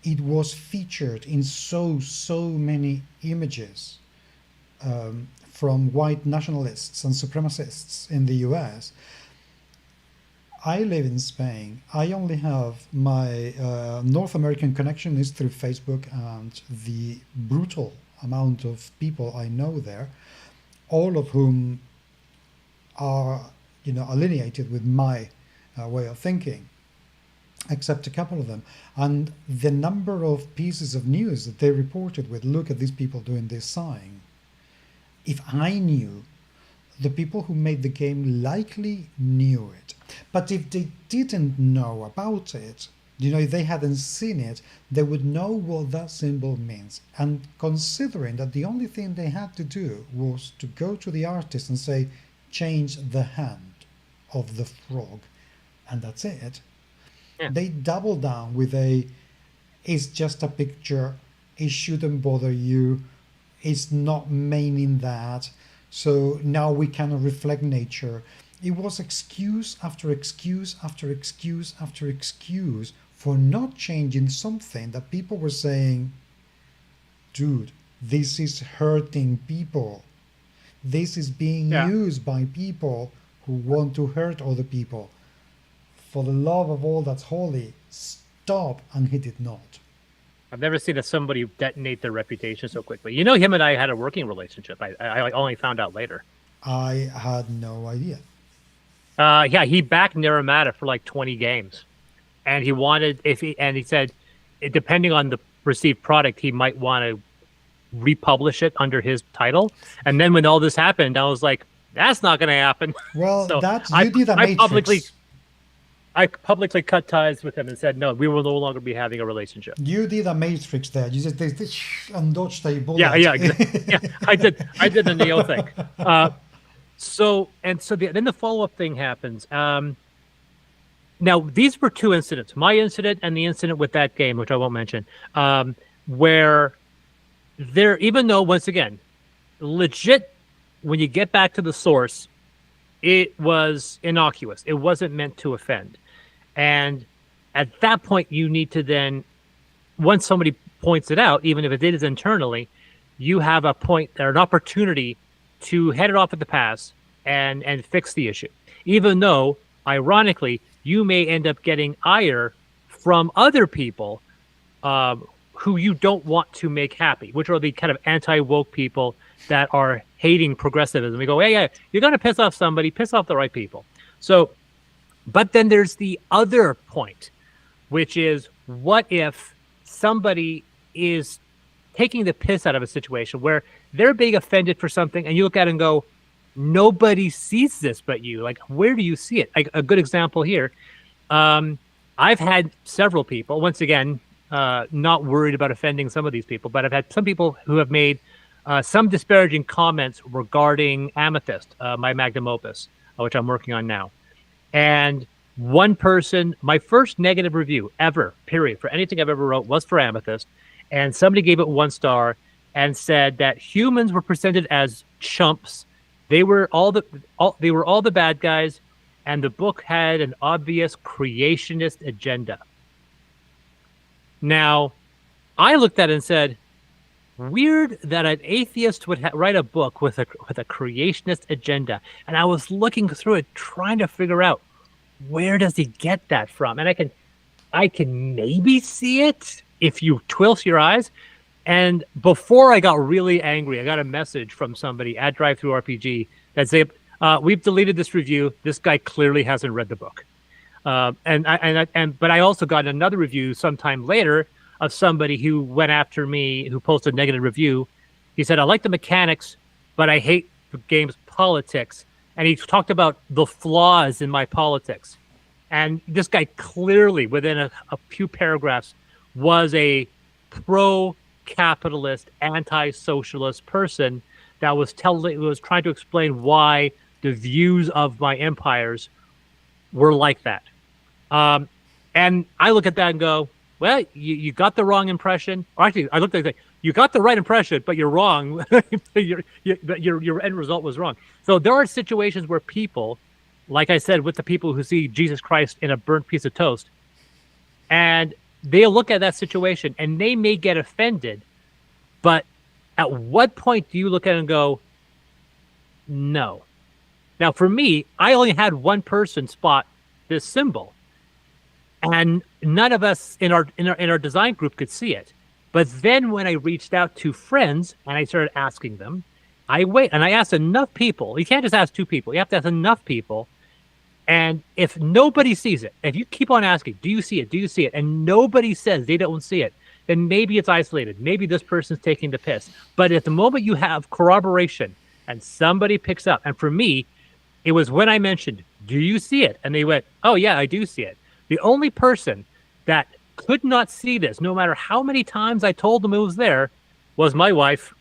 S1: it was featured in so many images from white nationalists and supremacists in the US. I live in Spain. I only have my North American connection is through Facebook, and the brutal amount of people I know there, all of whom are, alienated with my way of thinking, except a couple of them. And the number of pieces of news that they reported with, look at these people doing this sign. If I knew, the people who made the game likely knew it. But if they didn't know about it, if they hadn't seen it, they would know what that symbol means. And considering that the only thing they had to do was to go to the artist and say, change the hand of the frog, and that's it. Yeah. They double down with it's just a picture, it shouldn't bother you, it's not meaning that, so now we cannot reflect nature. It was excuse after excuse after excuse after excuse for not changing something that people were saying, dude, this is hurting people. This is being used by people who want to hurt other people. For the love of all that's holy, stop. And he did not.
S2: I've never seen somebody detonate their reputation so quickly. Him and I had a working relationship. I only found out later.
S1: I had no idea.
S2: He backed Naramata for like 20 games. And he said, depending on the received product, he might want to republish it under his title. And then when all this happened, I was like, that's not going to happen.
S1: Well, so you did a Matrix.
S2: I publicly cut ties with him and said, no, we will no longer be having a relationship.
S1: You did a Matrix there. You said this and dodged a bullet.
S2: Yeah, I did the Neo thing. Then the follow-up thing happens. Now, these were two incidents, my incident and the incident with that game, which I won't mention, where even though, once again, legit, when you get back to the source, it was innocuous. It wasn't meant to offend. And at that point, you need to then, once somebody points it out, even if it is internally, you have a point or an opportunity to head it off at the pass and fix the issue. Even though, ironically, you may end up getting ire from other people who you don't want to make happy, which are the kind of anti-woke people that are hating progressivism. We go, hey, you're going to piss off somebody, piss off the right people. So, but then there's the other point, which is, what if somebody is taking the piss out of a situation where they're being offended for something, and you look at it and go, nobody sees this but you. Like, where do you see it? Like, a good example here. I've had several people, once again, not worried about offending some of these people, but I've had some people who have made some disparaging comments regarding Amethyst, my magnum opus, which I'm working on now. And one person, my first negative review ever, period, for anything I've ever wrote was for Amethyst. And somebody gave it 1 star and said that humans were presented as chumps. They were all the bad guys, and the book had an obvious creationist agenda. Now, I looked at it and said, weird that an atheist would write a book with a creationist agenda. And I was looking through it, trying to figure out, where does he get that from? And I can maybe see it if you twist your eyes. And before I got really angry, I got a message from somebody at DriveThruRPG that said, we've deleted this review. This guy clearly hasn't read the book. But I also got another review sometime later of somebody who went after me, who posted a negative review. He said, I like the mechanics, but I hate the game's politics. And he talked about the flaws in my politics. And this guy clearly, within a few paragraphs, was a pro anti-capitalist, anti-socialist person that was trying to explain why the views of my empires were like that. And I look at that and go, well, you got the wrong impression. Or actually, I looked at it, you got the right impression, but you're wrong. your end result was wrong. So there are situations where people, like I said, with the people who see Jesus Christ in a burnt piece of toast, and they'll look at that situation and they may get offended, but at what point do you look at it and go, no? Now, for me, I only had one person spot this symbol, and none of us in our design group could see it. But then when I reached out to friends and I started asking them, I asked enough people. You can't just ask two people. You have to ask enough people. And if nobody sees it, if you keep on asking, do you see it? Do you see it? And nobody says they don't see it, then maybe it's isolated. Maybe this person's taking the piss. But at the moment you have corroboration and somebody picks up, and for me, it was when I mentioned, do you see it? And they went, oh yeah, I do see it. The only person that could not see this, no matter how many times I told them it was there, was my wife.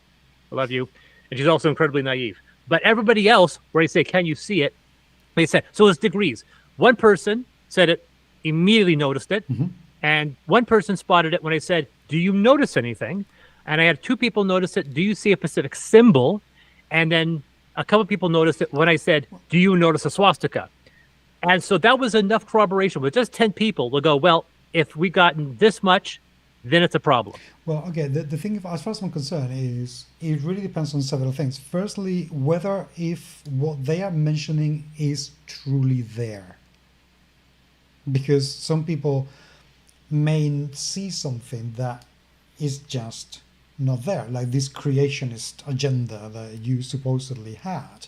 S2: I love you. And she's also incredibly naive. But everybody else, where I say, can you see it? They said, so it's degrees. One person said it, immediately noticed it. Mm-hmm. And one person spotted it when I said, do you notice anything? And I had two people notice it. Do you see a specific symbol? And then a couple of people noticed it when I said, do you notice a swastika? And so that was enough corroboration. With just 10 people, they'll go, well, if we gotten this much, then it's a problem.
S1: Well, okay, the thing, as far as I'm concerned, is it really depends on several things. Firstly, whether if what they are mentioning is truly there. Because some people may see something that is just not there, like this creationist agenda that you supposedly had,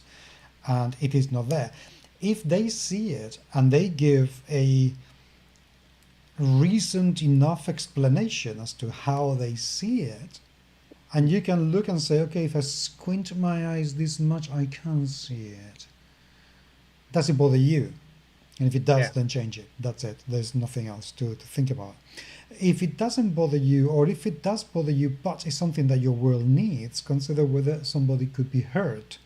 S1: and it is not there. If they see it and they give a reasoned enough explanation as to how they see it, and you can look and say, okay, if I squint my eyes this much, I can see it. Does it bother you? And if it does, then change it. That's it. There's nothing else to think about. If it doesn't bother you, or if it does bother you, but it's something that your world needs, consider whether somebody could be hurt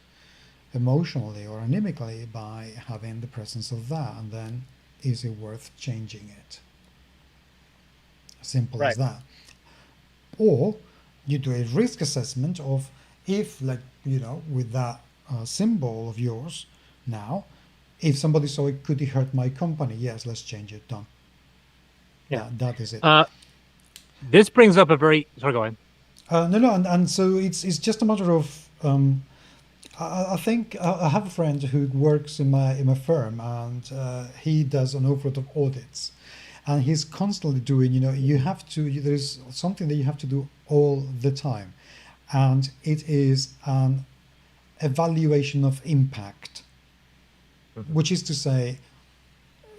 S1: emotionally or anemically by having the presence of that, and then is it worth changing it? Simple as that. Or you do a risk assessment of if, like, with that symbol of yours now, if somebody saw it, could it hurt my company? Yes, let's change it. Done. Yeah, that is it.
S2: This brings up a very... Sorry, go on.
S1: No, and so it's just a matter of... I think I have a friend who works in my firm, and he does an awful lot of audits. And he's constantly doing, there's something that you have to do all the time. And it is an evaluation of impact, which is to say,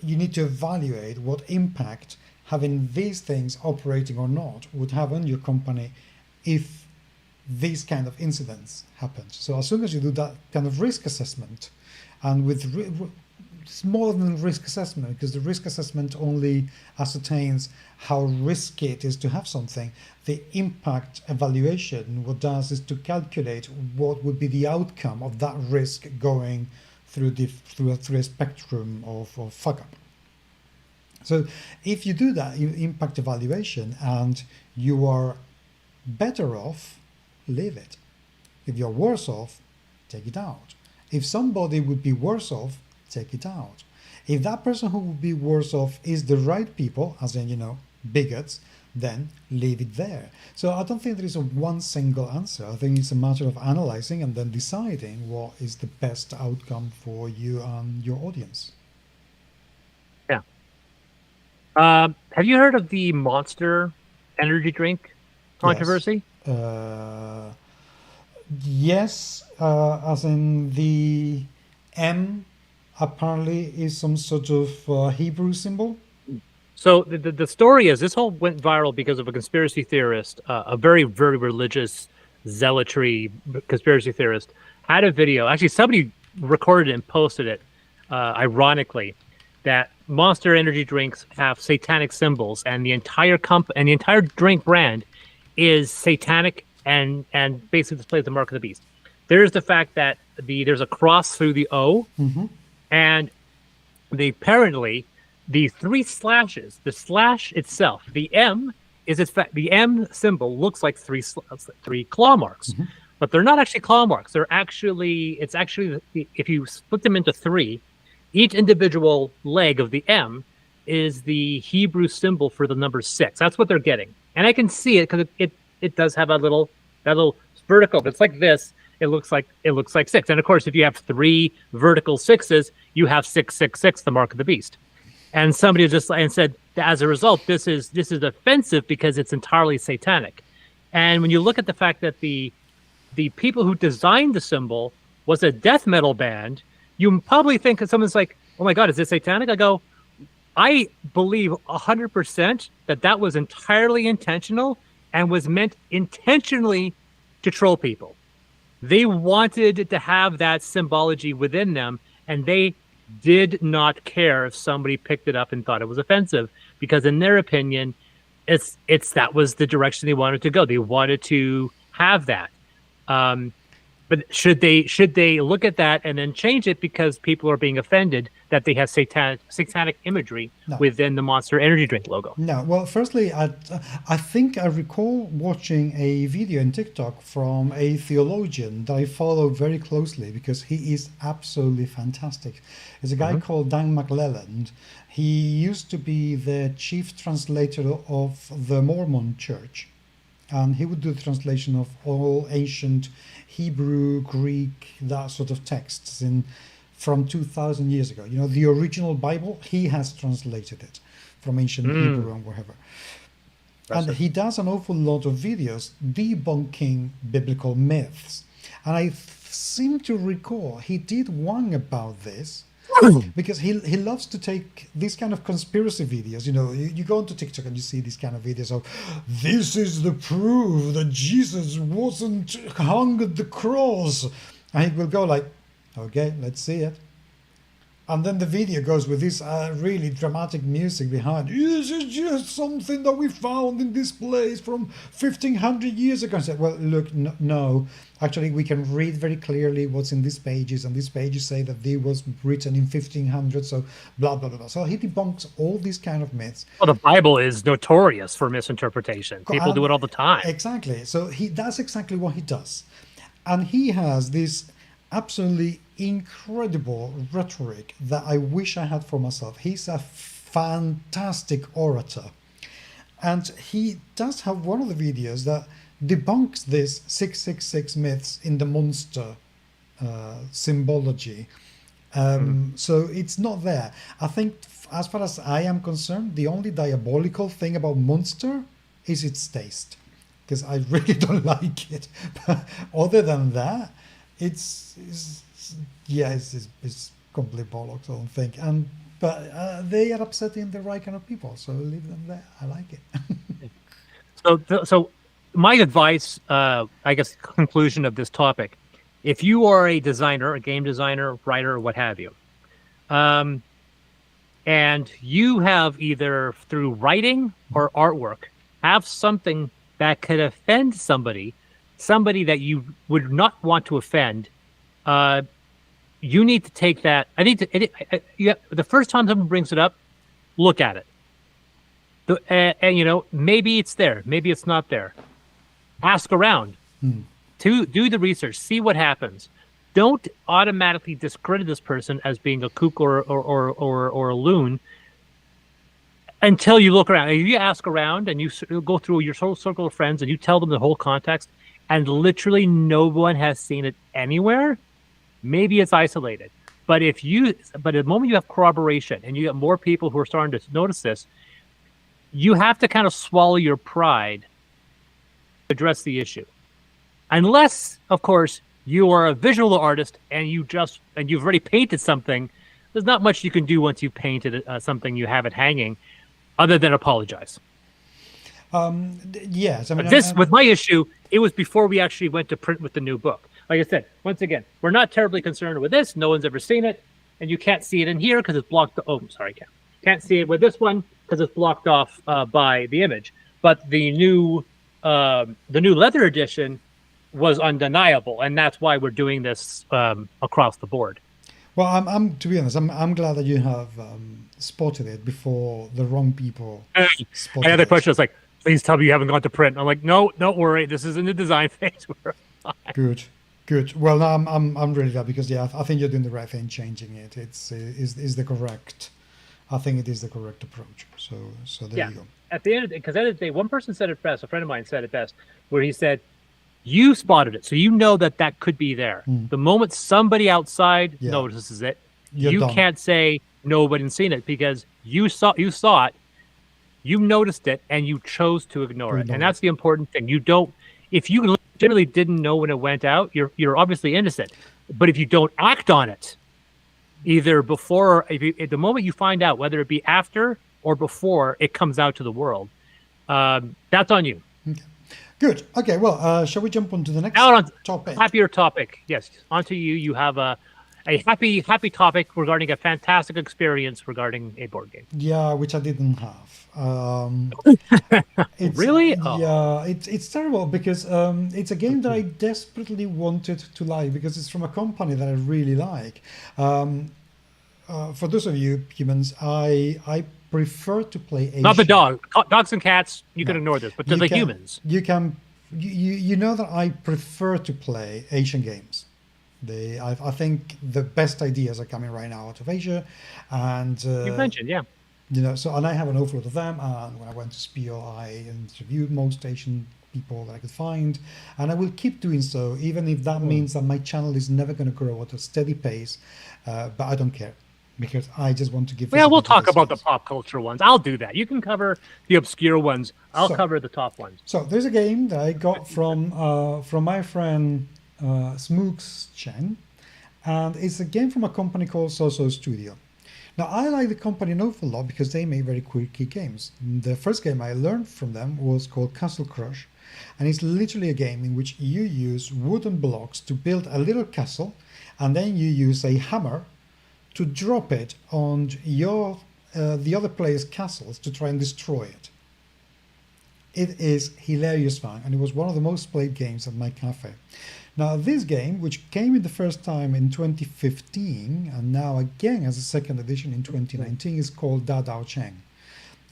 S1: you need to evaluate what impact having these things operating or not would have on your company if these kind of incidents happen. So as soon as you do that kind of risk assessment, and with it's more than risk assessment, because the risk assessment only ascertains how risky it is to have something. The impact evaluation, what does is to calculate what would be the outcome of that risk going through a spectrum of fuck up. So if you do that impact evaluation and you are better off, leave it. If you're worse off, take it out. If somebody would be worse off, take it out. If that person who would be worse off is the right people, as in, bigots, then leave it there. So I don't think there is a one single answer. I think it's a matter of analyzing and then deciding what is the best outcome for you and your audience.
S2: Yeah. Have you heard of the Monster energy drink controversy?
S1: Yes, as in the M apparently is some sort of Hebrew symbol.
S2: So the story is, this whole went viral because of a conspiracy theorist, a very, very religious zealotry conspiracy theorist, had a video. Actually, somebody recorded it and posted it, ironically, that Monster energy drinks have satanic symbols, and the entire drink brand is satanic and basically displays the mark of the beast. There's the fact that there's a cross through the O, and apparently the 3 slashes, the slash itself, the M the M symbol looks like 3 claw marks, but they're not actually claw marks. It's actually if you split them into 3, each individual leg of the M is the Hebrew symbol for the number 6. That's what they're getting, and I can see it because it does have that little vertical. If it's like this, it looks like 6. And of course, if you have 3 vertical 6s, you have 666, the mark of the beast. And somebody just said, as a result, this is offensive because it's entirely satanic. And when you look at the fact that the people who designed the symbol was a death metal band, you probably think that someone's like, "Oh my God, is this satanic?" I believe 100% that was entirely intentional and was meant intentionally to troll people. They wanted to have that symbology within them, and they did not care if somebody picked it up and thought it was offensive, because in their opinion, that was the direction they wanted to go. They wanted to have that. But should they look at that and then change it because people are being offended that they have satanic imagery within the Monster Energy drink logo?
S1: No. Well, firstly, I think I recall watching a video on TikTok from a theologian that I follow very closely because he is absolutely fantastic. It's a guy called Dan McClelland. He used to be the chief translator of the Mormon Church, and he would do the translation of all ancient Hebrew, Greek, that sort of texts from 2,000 years ago. You know, the original Bible, he has translated it from ancient Hebrew and wherever. And he does an awful lot of videos debunking biblical myths. And I seem to recall he did one about this because he loves to take these kind of conspiracy videos. You know, you go onto TikTok and you see these kind of videos of, this is the proof that Jesus wasn't hung at the cross. And he will go like, okay, let's see it. And then the video goes with this really dramatic music behind. This is just something that we found in this place from 1,500 years ago. I said, well, look, no. Actually, we can read very clearly what's in these pages. And these pages say that they was written in 1500. So blah, blah, blah. So he debunks all these kind of myths.
S2: Well, the Bible is notorious for misinterpretation. People do it all the time.
S1: Exactly. So that's exactly what he does. And he has this absolutely incredible rhetoric that I wish I had for myself. He's a fantastic orator. And he does have one of the videos that debunks this 666 myths in the monster symbology. So it's not there. I think as far as I am concerned, the only diabolical thing about Monster is its taste, because I really don't like it. But other than that, it's complete bollocks, I don't think. But they are upsetting the right kind of people, so leave them there. I like
S2: it. So my advice, I guess, conclusion of this topic: if you are a designer, a game designer, writer, what have you, and you have either through writing or artwork have something that could offend somebody that you would not want to offend, you need to take that. I think the first time someone brings it up, look at it. And you know, maybe it's there, maybe it's not there. Ask around. To do the research, see what happens. Don't automatically discredit this person as being a kook or a loon until you look around. If you ask around and you go through your whole circle of friends and you tell them the whole context, and literally no one has seen it anywhere, maybe it's isolated. But the moment you have corroboration and you get more people who are starting to notice this, you have to kind of swallow your pride to address the issue. Unless, of course, you are a visual artist and you've already painted something. There's not much you can do once you've painted something, you have it hanging, other than apologize.
S1: Yes, I mean,
S2: with my issue, it was before we actually went to print with the new book. Like I said, once again, we're not terribly concerned with this. No one's ever seen it, and you can't see it in here because it's blocked. Oh, I'm sorry, can't see it with this one because it's blocked off by the image. But the new the new leather edition was undeniable, and that's why we're doing this across the board.
S1: Well, I'm to be honest, I'm glad that you have spotted it before the wrong people spotted
S2: Another
S1: it.
S2: question is like, please tell me you haven't gone to print. I'm like, no, don't worry. This is in the design phase.
S1: Good. Well, no, I'm really glad because I think you're doing the right thing, changing it. It's is the correct. I think it is the correct approach. So there you go.
S2: At the end of the day, one person said it best. A friend of mine said it best, where he said, "You spotted it, so you know that could be there. The moment somebody outside notices it, you can't say nobody's seen it because you saw it, you noticed it, and you chose to ignore it. And that's the important thing. You don't. If you generally didn't know when it went out, you're obviously innocent. But if you don't act on it, either before, at the moment you find out, whether it be after or before it comes out to the world, that's on you."
S1: Okay. Good. Okay. Well, shall we jump on to the next topic?
S2: Happier topic. Yes. Onto you. You have a happy topic regarding a fantastic experience regarding a board game.
S1: Yeah, which I didn't have.
S2: Really?
S1: Yeah, it's terrible because it's a game that I desperately wanted to like because it's from a company that I really like. For those of you humans, I prefer to play Asian.
S2: Not the dogs and cats. You can ignore this, but to the humans,
S1: you know that I prefer to play Asian games. I think the best ideas are coming right now out of Asia, and
S2: you mentioned,
S1: and I have an awful lot of them. And when I went to Spiel, I interviewed most Asian people that I could find, and I will keep doing so, even if that means that my channel is never going to grow at a steady pace. But I don't care because I just want to give.
S2: Yeah, we'll talk about the pop culture ones. I'll do that. You can cover the obscure ones. I'll cover the top ones.
S1: So there's a game that I got from my friend Smooks Chen, and it's a game from a company called Soso Studio. Now, I like the company an awful lot because they make very quirky games. The first game I learned from them was called Castle Crush, and it's literally a game in which you use wooden blocks to build a little castle, and then you use a hammer to drop it on the other player's castles to try and destroy it. It is hilarious fun, and it was one of the most played games at my cafe. Now, this game, which came in the first time in 2015, and now again as a second edition in 2019, is called Dadaocheng.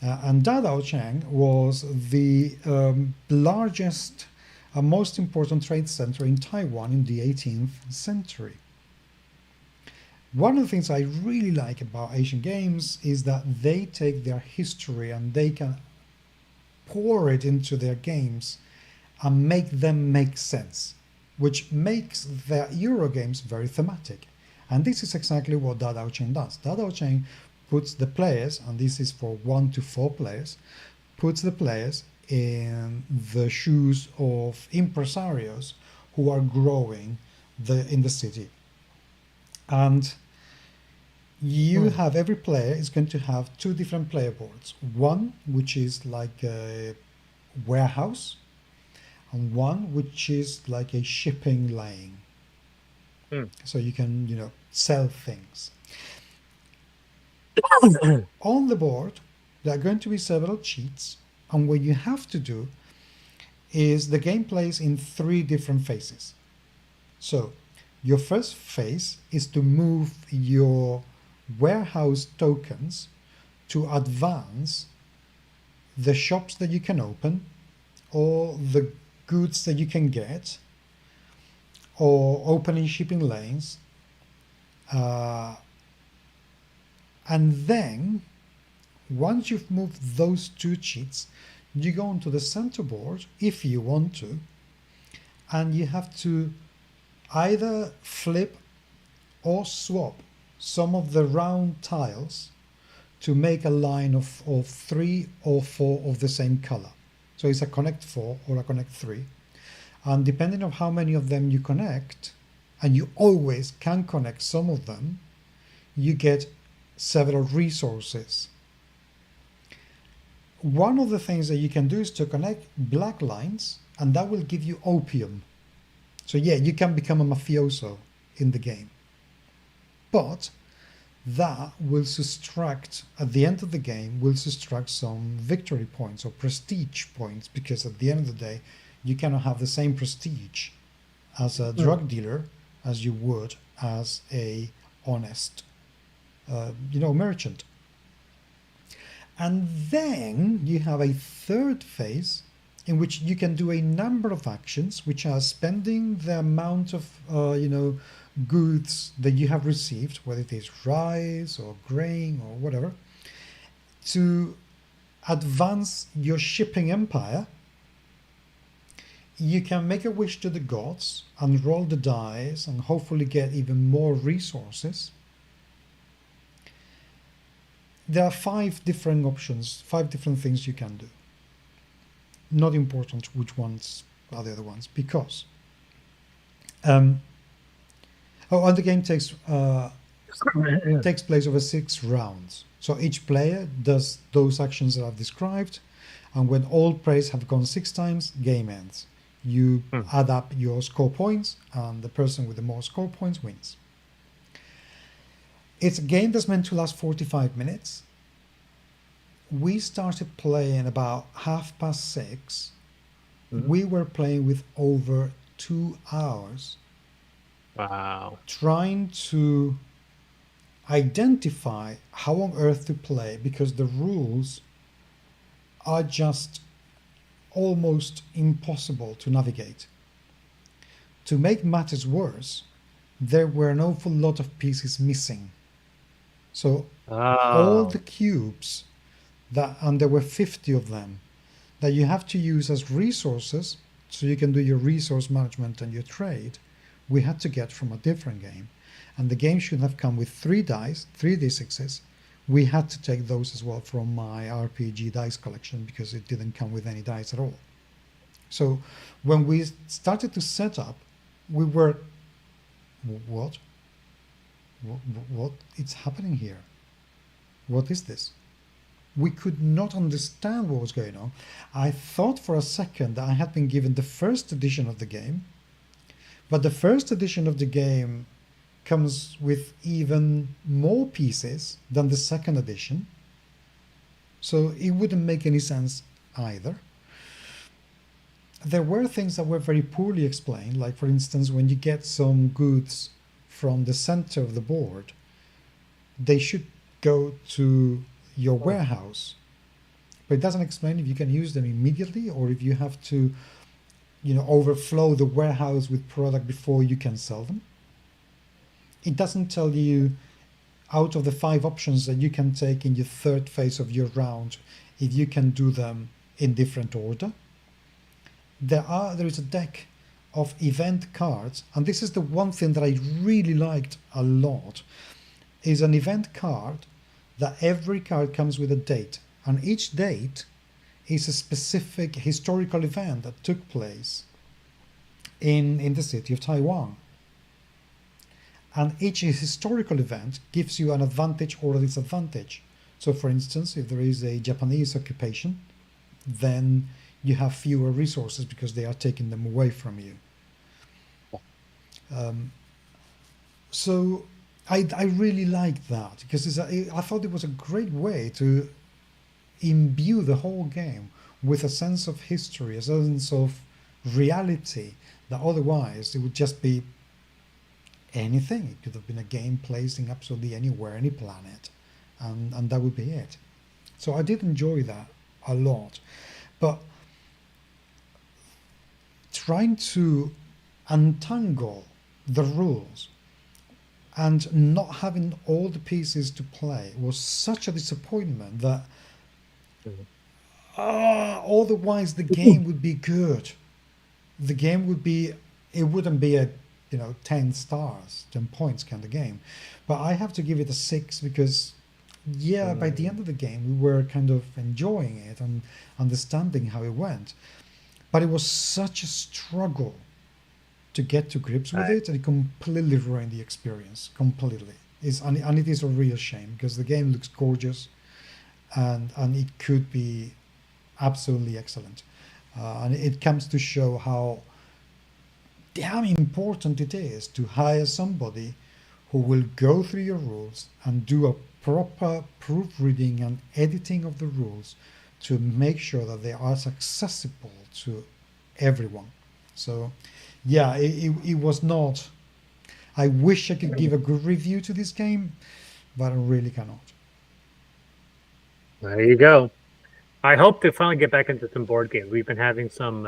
S1: And Dadaocheng was the largest and most important trade center in Taiwan in the 18th century. One of the things I really like about Asian games is that they take their history and they can pour it into their games and make them make sense, which makes their Euro games very thematic. And this is exactly what Dadaocheng does. Dadaocheng puts the players, and this is for 1 to 4 players, puts the players in the shoes of impresarios who are growing in the city. And you have, every player is going to have 2 different player boards. One, which is like a warehouse, and one, which is like a shipping lane. So you can, sell things. On the board, there are going to be several cheats, and what you have to do is the game plays in 3 different phases. So your first phase is to move your warehouse tokens to advance the shops that you can open, or the goods that you can get, or opening shipping lanes. And then once you've moved those 2 cheats, you go onto the center board if you want to, and you have to either flip or swap some of the round tiles to make a line of 3 or 4 of the same color. So it's a connect 4 or a connect 3. And depending on how many of them you connect, and you always can connect some of them, you get several resources. One of the things that you can do is to connect black lines, and that will give you opium. So yeah, you can become a mafioso in the game. But that will subtract, at the end of the game, will subtract some victory points or prestige points, because at the end of the day, you cannot have the same prestige as a drug dealer as you would as a honest, merchant. And then you have a third phase in which you can do a number of actions, which are spending the amount of, goods that you have received, whether it is rice or grain or whatever, to advance your shipping empire. You can make a wish to the gods and roll the dice and hopefully get even more resources. There are 5 different options, 5 different things you can do. Not important which ones are the other ones, because and the game takes place over 6 rounds. So each player does those actions that I've described, and when all players have gone 6 times, game ends. You add up your score points, and the person with the more score points wins. It's a game that's meant to last 45 minutes. We started playing about 6:30. We were playing with over 2 hours.
S2: Wow.
S1: Trying to identify how on earth to play, because the rules are just almost impossible to navigate. To make matters worse, there were an awful lot of pieces missing. So all the cubes and there were 50 of them, that you have to use as resources so you can do your resource management and your trade, we had to get from a different game. And the game should have come with 3 dice, 3 d6s. We had to take those as well from my RPG dice collection, because it didn't come with any dice at all. So when we started to set up, we were, what is happening here? What is this? We could not understand what was going on. I thought for a second that I had been given the first edition of the game, but the first edition of the game comes with even more pieces than the second edition, so it wouldn't make any sense either. There were things that were very poorly explained, like for instance, when you get some goods from the center of the board, they should go to your warehouse, but it doesn't explain if you can use them immediately or if you have to, overflow the warehouse with product before you can sell them. It doesn't tell you, out of the 5 options that you can take in your third phase of your round, if you can do them in different order. There is a deck of event cards, and this is the one thing that I really liked a lot, is an event card that every card comes with a date, and each date is a specific historical event that took place in the city of Taiwan. And each historical event gives you an advantage or a disadvantage. So for instance, if there is a Japanese occupation, then you have fewer resources because they are taking them away from you. So I really liked that, because I thought it was a great way to imbue the whole game with a sense of history, a sense of reality, that otherwise it would just be anything. It could have been a game placed in absolutely anywhere, any planet, and that would be it. So I did enjoy that a lot. But trying to untangle the rules and not having all the pieces to play was such a disappointment that otherwise the game would be good. The game would be, it wouldn't be a 10 stars, 10 points kind of game, but I have to give it a 6 because by the end of the game we were kind of enjoying it and understanding how it went, but it was such a struggle to get to grips with it, and it completely ruined the experience completely. And it is a real shame, because the game looks gorgeous and it could be absolutely excellent, and it comes to show how damn important it is to hire somebody who will go through your rules and do a proper proofreading and editing of the rules to make sure that they are accessible to everyone. So, yeah, it was not. I wish I could give a good review to this game, but I really cannot.
S2: There you go. I hope to finally get back into some board games. We've been having some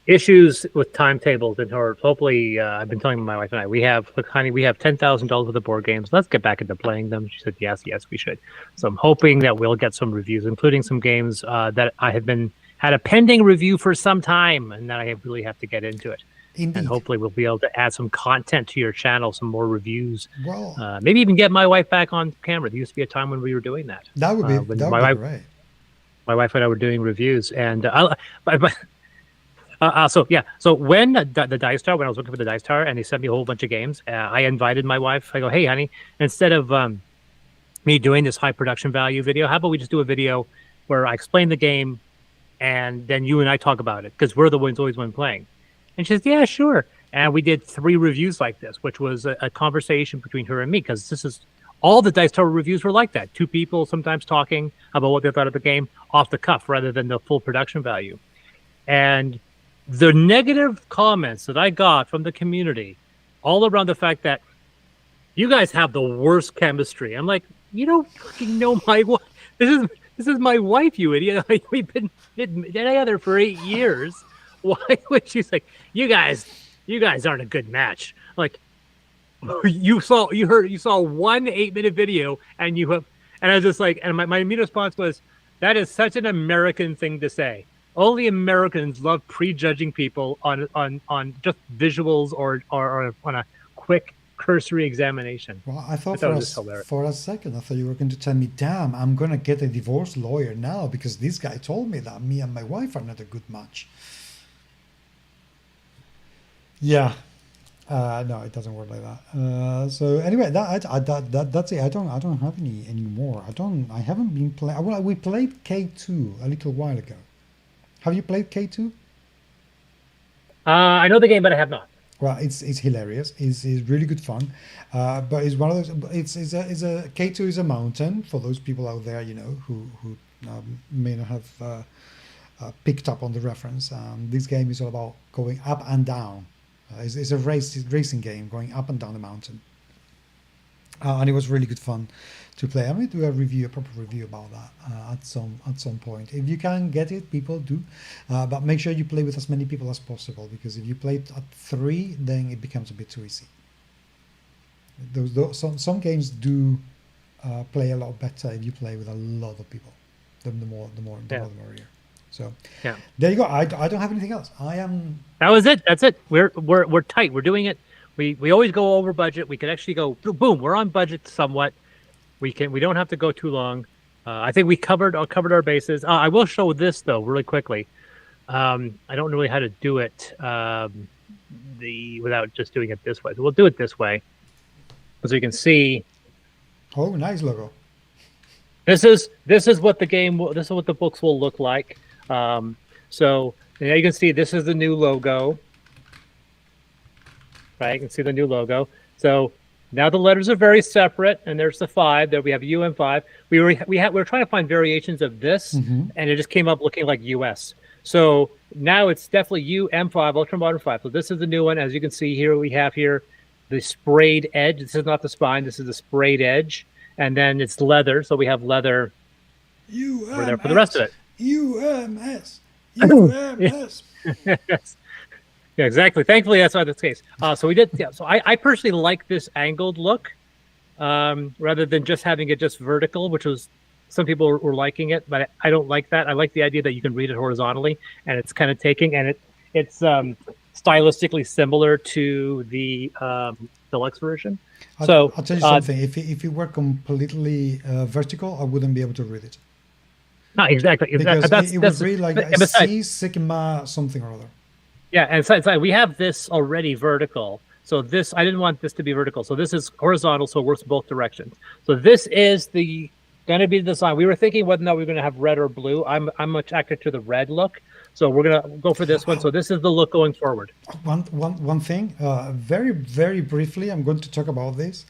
S2: issues with timetables, and hopefully, I've been telling my wife and I, look, honey, we have $10,000 worth of board games. Let's get back into playing them. She said, yes, we should. So I'm hoping that we'll get some reviews, including some games that I have had a pending review for some time, and that I really have to get into it.
S1: Indeed.
S2: And hopefully we'll be able to add some content to your channel, some more reviews.
S1: Well,
S2: maybe even get my wife back on camera. There used to be a time when we were doing that.
S1: That would be great.
S2: My wife and I were doing reviews, and so when the Dice Tower, when I was looking for the Dice Tower, and they sent me a whole bunch of games, I invited my wife. I go, hey, honey, instead of me doing this high production value video, how about we just do a video where I explain the game, and then you and I talk about it, because we're the ones always one playing. And she says, yeah, sure. And we did 3 reviews like this, which was a conversation between her and me, because this is all the Dice Tower reviews were like that. 2 people sometimes talking about what they thought of the game off the cuff rather than the full production value. And the negative comments that I got from the community all around the fact that you guys have the worst chemistry. I'm like, you don't fucking know my wife. This is my wife, you idiot. Like, we've been together for 8 years. Why would she's like, you guys aren't a good match. Like, you saw one 8-minute video and I was just like, and my immediate response was, that is such an American thing to say. Only Americans love prejudging people on just visuals or on a quick cursory examination.
S1: Well, I thought for a second, I thought you were going to tell me, damn, I'm going to get a divorce lawyer now because this guy told me that me and my wife are not a good match. Yeah. No, it doesn't work like that. So anyway, that's it. I don't have any more. I haven't been playing. Well, we played K2 a little while ago. Have you played K2?
S2: I know the game, but I have not.
S1: Well, it's hilarious. It's really good fun. But it's one of those. K2 is a mountain for those people out there, who may not have picked up on the reference. This game is all about going up and down. It's a racing game going up and down the mountain. And it was really good fun to play. I'm going to do a proper review about that at some point. If you can get it, people do. But make sure you play with as many people as possible, because if you play it at 3, then it becomes a bit too easy. Some games do play a lot better if you play with a lot of people. The more merrier. So yeah, there you go. I don't have anything else.
S2: That was it. That's it. We're tight. We're doing it. We always go over budget. We can actually go boom. We're on budget somewhat. We don't have to go too long. I think we covered our bases. I will show this though really quickly. I don't know really how to do it without just doing it this way. So we'll do it this way, so you can see.
S1: Oh, nice logo.
S2: This is what the game. This is what the books will look like. So now you can see this is the new logo. Right, you can see the new logo. So now the letters are very separate, and there's the 5. There we have UM5. We were trying to find variations of this, and it just came up looking like US. So now it's definitely UM5, Ultra Modern 5. So this is the new one. As you can see here, we have here the sprayed edge. This is not the spine. This is the sprayed edge, and then it's leather. So we have leather over there for the rest of it.
S1: UMS.
S2: Yes. Yeah, exactly. Thankfully, that's not the case. So we did. Yeah. So I personally like this angled look rather than just having it just vertical, which was some people were liking it, but I don't like that. I like the idea that you can read it horizontally, and it's kind of taking, and it's stylistically similar to the deluxe version.
S1: I'll tell you something. If it were completely vertical, I wouldn't be able to read it.
S2: No, exactly.
S1: Because it would read like C Sigma something or other.
S2: Yeah, and so we have this already vertical. So this, I didn't want this to be vertical. So this is horizontal, so it works both directions. So this is going to be the design. We were thinking whether or not we were going to have red or blue. I'm attracted to the red look. So we're gonna go for this one. So this is the look going forward.
S1: One thing, very, very briefly, I'm going to talk about this,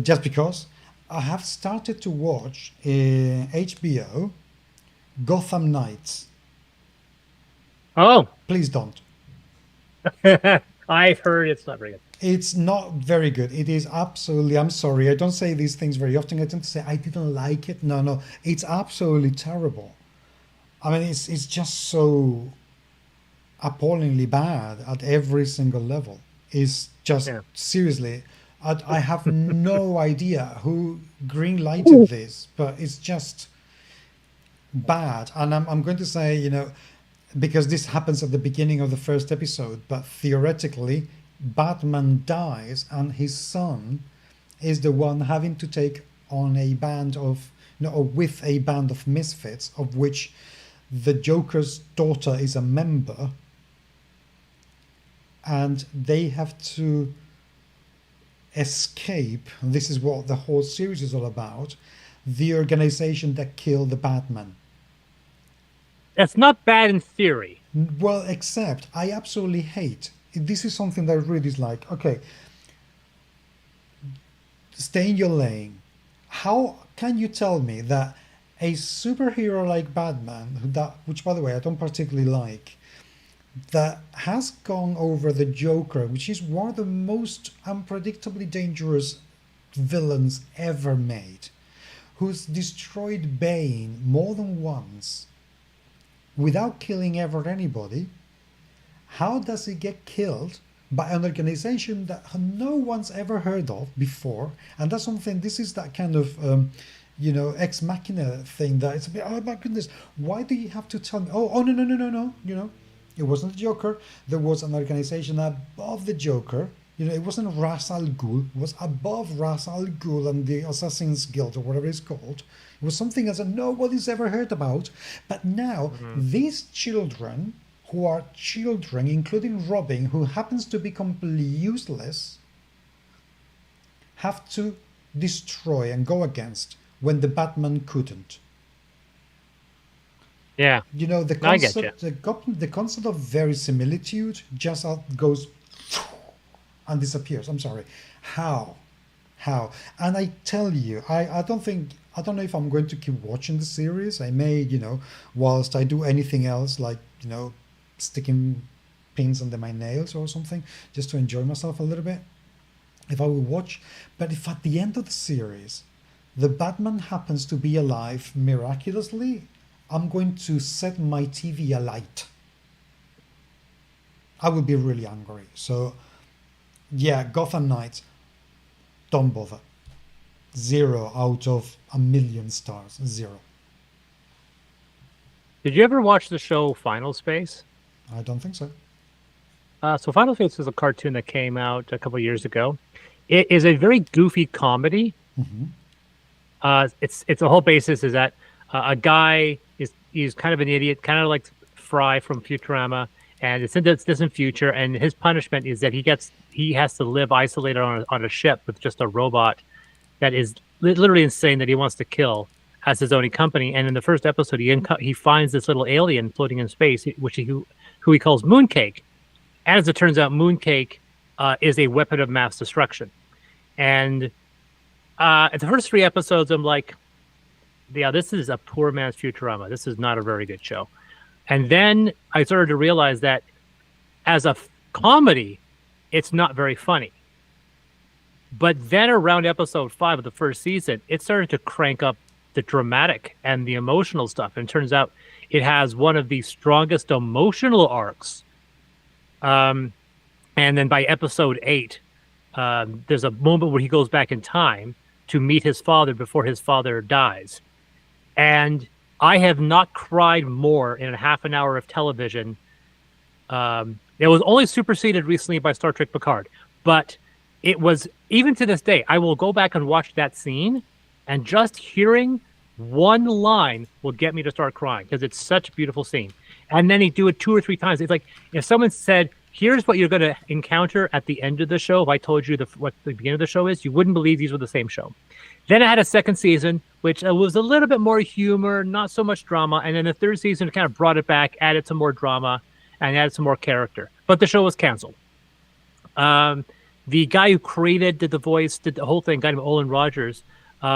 S1: just because I have started to watch HBO Gotham Knights.
S2: Oh,
S1: Please don't.
S2: I've heard it's not very good.
S1: It's not very good. It is absolutely, I'm sorry, I don't say these things very often. I tend to say I didn't like it. No, it's absolutely terrible. I mean, it's just so appallingly bad at every single level. It's just, seriously, I have no idea who green lighted this, but it's just bad. And I'm going to say, you know, because this happens at the beginning of the first episode, but theoretically, Batman dies and his son is the one having to take on a band of, or with a band of misfits, of which the Joker's daughter is a member, and they have to escape. This is what the whole series is all about. The organization that killed the Batman.
S2: That's not bad in theory.
S1: Well, except I absolutely hate. This is something that I really dislike. Okay, stay in your lane. How can you tell me that a superhero like Batman, which by the way I don't particularly like, that has gone over the Joker, which is one of the most unpredictably dangerous villains ever made, who's destroyed Bane more than once without killing ever anybody, how does he get killed by an organization that no one's ever heard of before? And that's something, this is that kind of ex machina thing that it's a bit, oh my goodness, why do you have to tell me? Oh no, it wasn't the Joker. There was an organization above the Joker. It wasn't Ra's al Ghul. It was above Ra's al Ghul and the Assassin's Guild, or whatever it's called. It was something else that nobody's ever heard about. But now, these children, who are children, including Robin, who happens to be completely useless, have to destroy and go against when the Batman couldn't.
S2: Yeah.
S1: The concept, the concept of verisimilitude just goes and disappears. I'm sorry. How? And I tell you, I don't know if I'm going to keep watching the series. I may, whilst I do anything else, like, sticking pins under my nails or something, just to enjoy myself a little bit, if I will watch. But if at the end of the series, the Batman happens to be alive miraculously, I'm going to set my TV alight. I will be really angry. So, yeah, Gotham Knights, don't bother. 0 out of 1,000,000 stars. 0.
S2: Did you ever watch the show Final Space?
S1: I don't think so.
S2: So Final Space was a cartoon that came out a couple of years ago. It is a very goofy comedy.
S1: Mm-hmm.
S2: It's the whole basis is that a guy he's kind of an idiot, kind of like Fry from Futurama, and it's in this distant future. And his punishment is that he has to live isolated on a ship with just a robot that is literally insane that he wants to kill as his only company. And in the first episode, he finds this little alien floating in space, who he calls Mooncake. And as it turns out, Mooncake is a weapon of mass destruction. And at the first 3 episodes, I'm like, yeah, this is a poor man's Futurama. This is not a very good show. And then I started to realize that as a comedy, it's not very funny. But then around episode 5 of the first season, it started to crank up the dramatic and the emotional stuff. And it turns out it has one of the strongest emotional arcs. And then by episode 8, there's a moment where he goes back in time to meet his father before his father dies. And I have not cried more in a half an hour of television. It was only superseded recently by Star Trek Picard. But it was, even to this day, I will go back and watch that scene, and just hearing one line will get me to start crying because it's such a beautiful scene. And then he do it 2 or 3 times. It's like if someone said, here's what you're going to encounter at the end of the show. If I told you what the beginning of the show is, you wouldn't believe these were the same show. Then I had a second season, which was a little bit more humor, not so much drama. And then the third season kind of brought it back, added some more drama, and added some more character. But the show was canceled. The guy who did the voice, did the whole thing, guy named Olin Rogers. He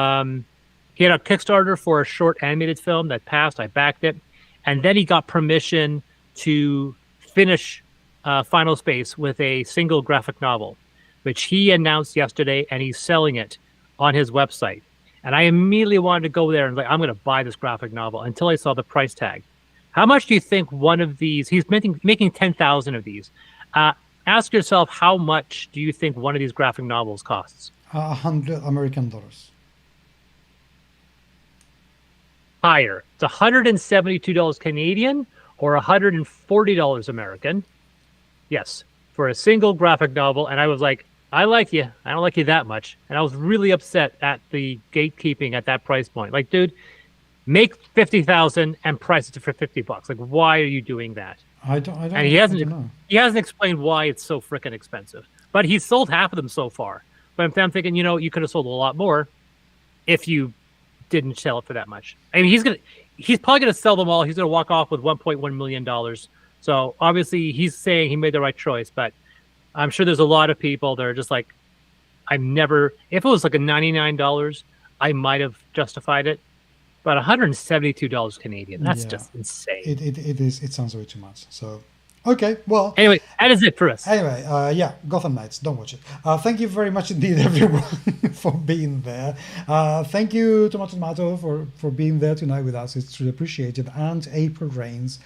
S2: had a Kickstarter for a short animated film that passed. I backed it. And then he got permission to finish Final Space with a single graphic novel, which he announced yesterday, and he's selling it on his website. And I immediately wanted to go there and I'm going to buy this graphic novel until I saw the price tag. How much do you think one of these, he's making 10,000 of these. Ask yourself, how much do you think one of these graphic novels costs?
S1: $100 American.
S2: Higher. It's $172 Canadian or $140 American. Yes, for a single graphic novel. And I was like, I like you. I don't like you that much. And I was really upset at the gatekeeping at that price point. Like, dude, make 50,000 and price it for $50. Like, why are you doing that?
S1: I don't
S2: and he hasn't
S1: know.
S2: He hasn't explained why it's so freaking expensive. But he's sold half of them so far. But I'm thinking, you could have sold a lot more if you didn't sell it for that much. I mean, he's probably gonna sell them all. He's gonna walk off with $1.1 million. So obviously he's saying he made the right choice, but I'm sure there's a lot of people that are just like, if it was like a $99, I might have justified it. But $172 Canadian, that's just insane.
S1: It is. It sounds way too much. So, okay, well.
S2: Anyway, that is it for us.
S1: Anyway, Gotham Knights, don't watch it. Thank you very much indeed, everyone, for being there. Thank you, Tomato, for being there tonight with us. It's really appreciated. And April Rains,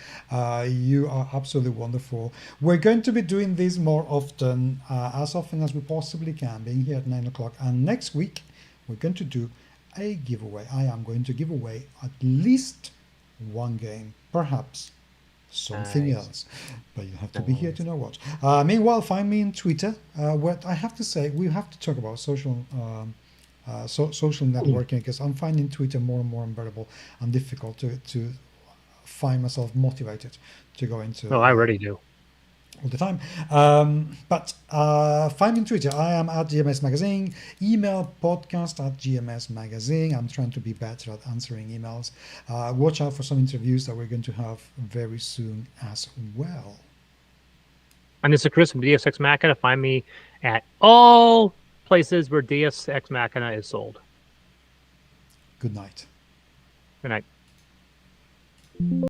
S1: you are absolutely wonderful. We're going to be doing this more often as we possibly can, being here at 9 o'clock. And next week, we're going to do a giveaway. I am going to give away at least one game, perhaps something else, but you have to be here to know what. Meanwhile, find me on Twitter. What I have to say, we have to talk about social networking, because I'm finding Twitter more and more unbearable and difficult to find myself motivated to go into.
S2: I already do.
S1: All the time. But find me on Twitter. I am at GMS Magazine. Email podcast at GMS Magazine. I'm trying to be better at answering emails. Watch out for some interviews that we're going to have very soon as well.
S2: And this is Chris from Deus Ex Machina. Find me at all places where Deus Ex Machina is sold.
S1: Good night.
S2: Good night.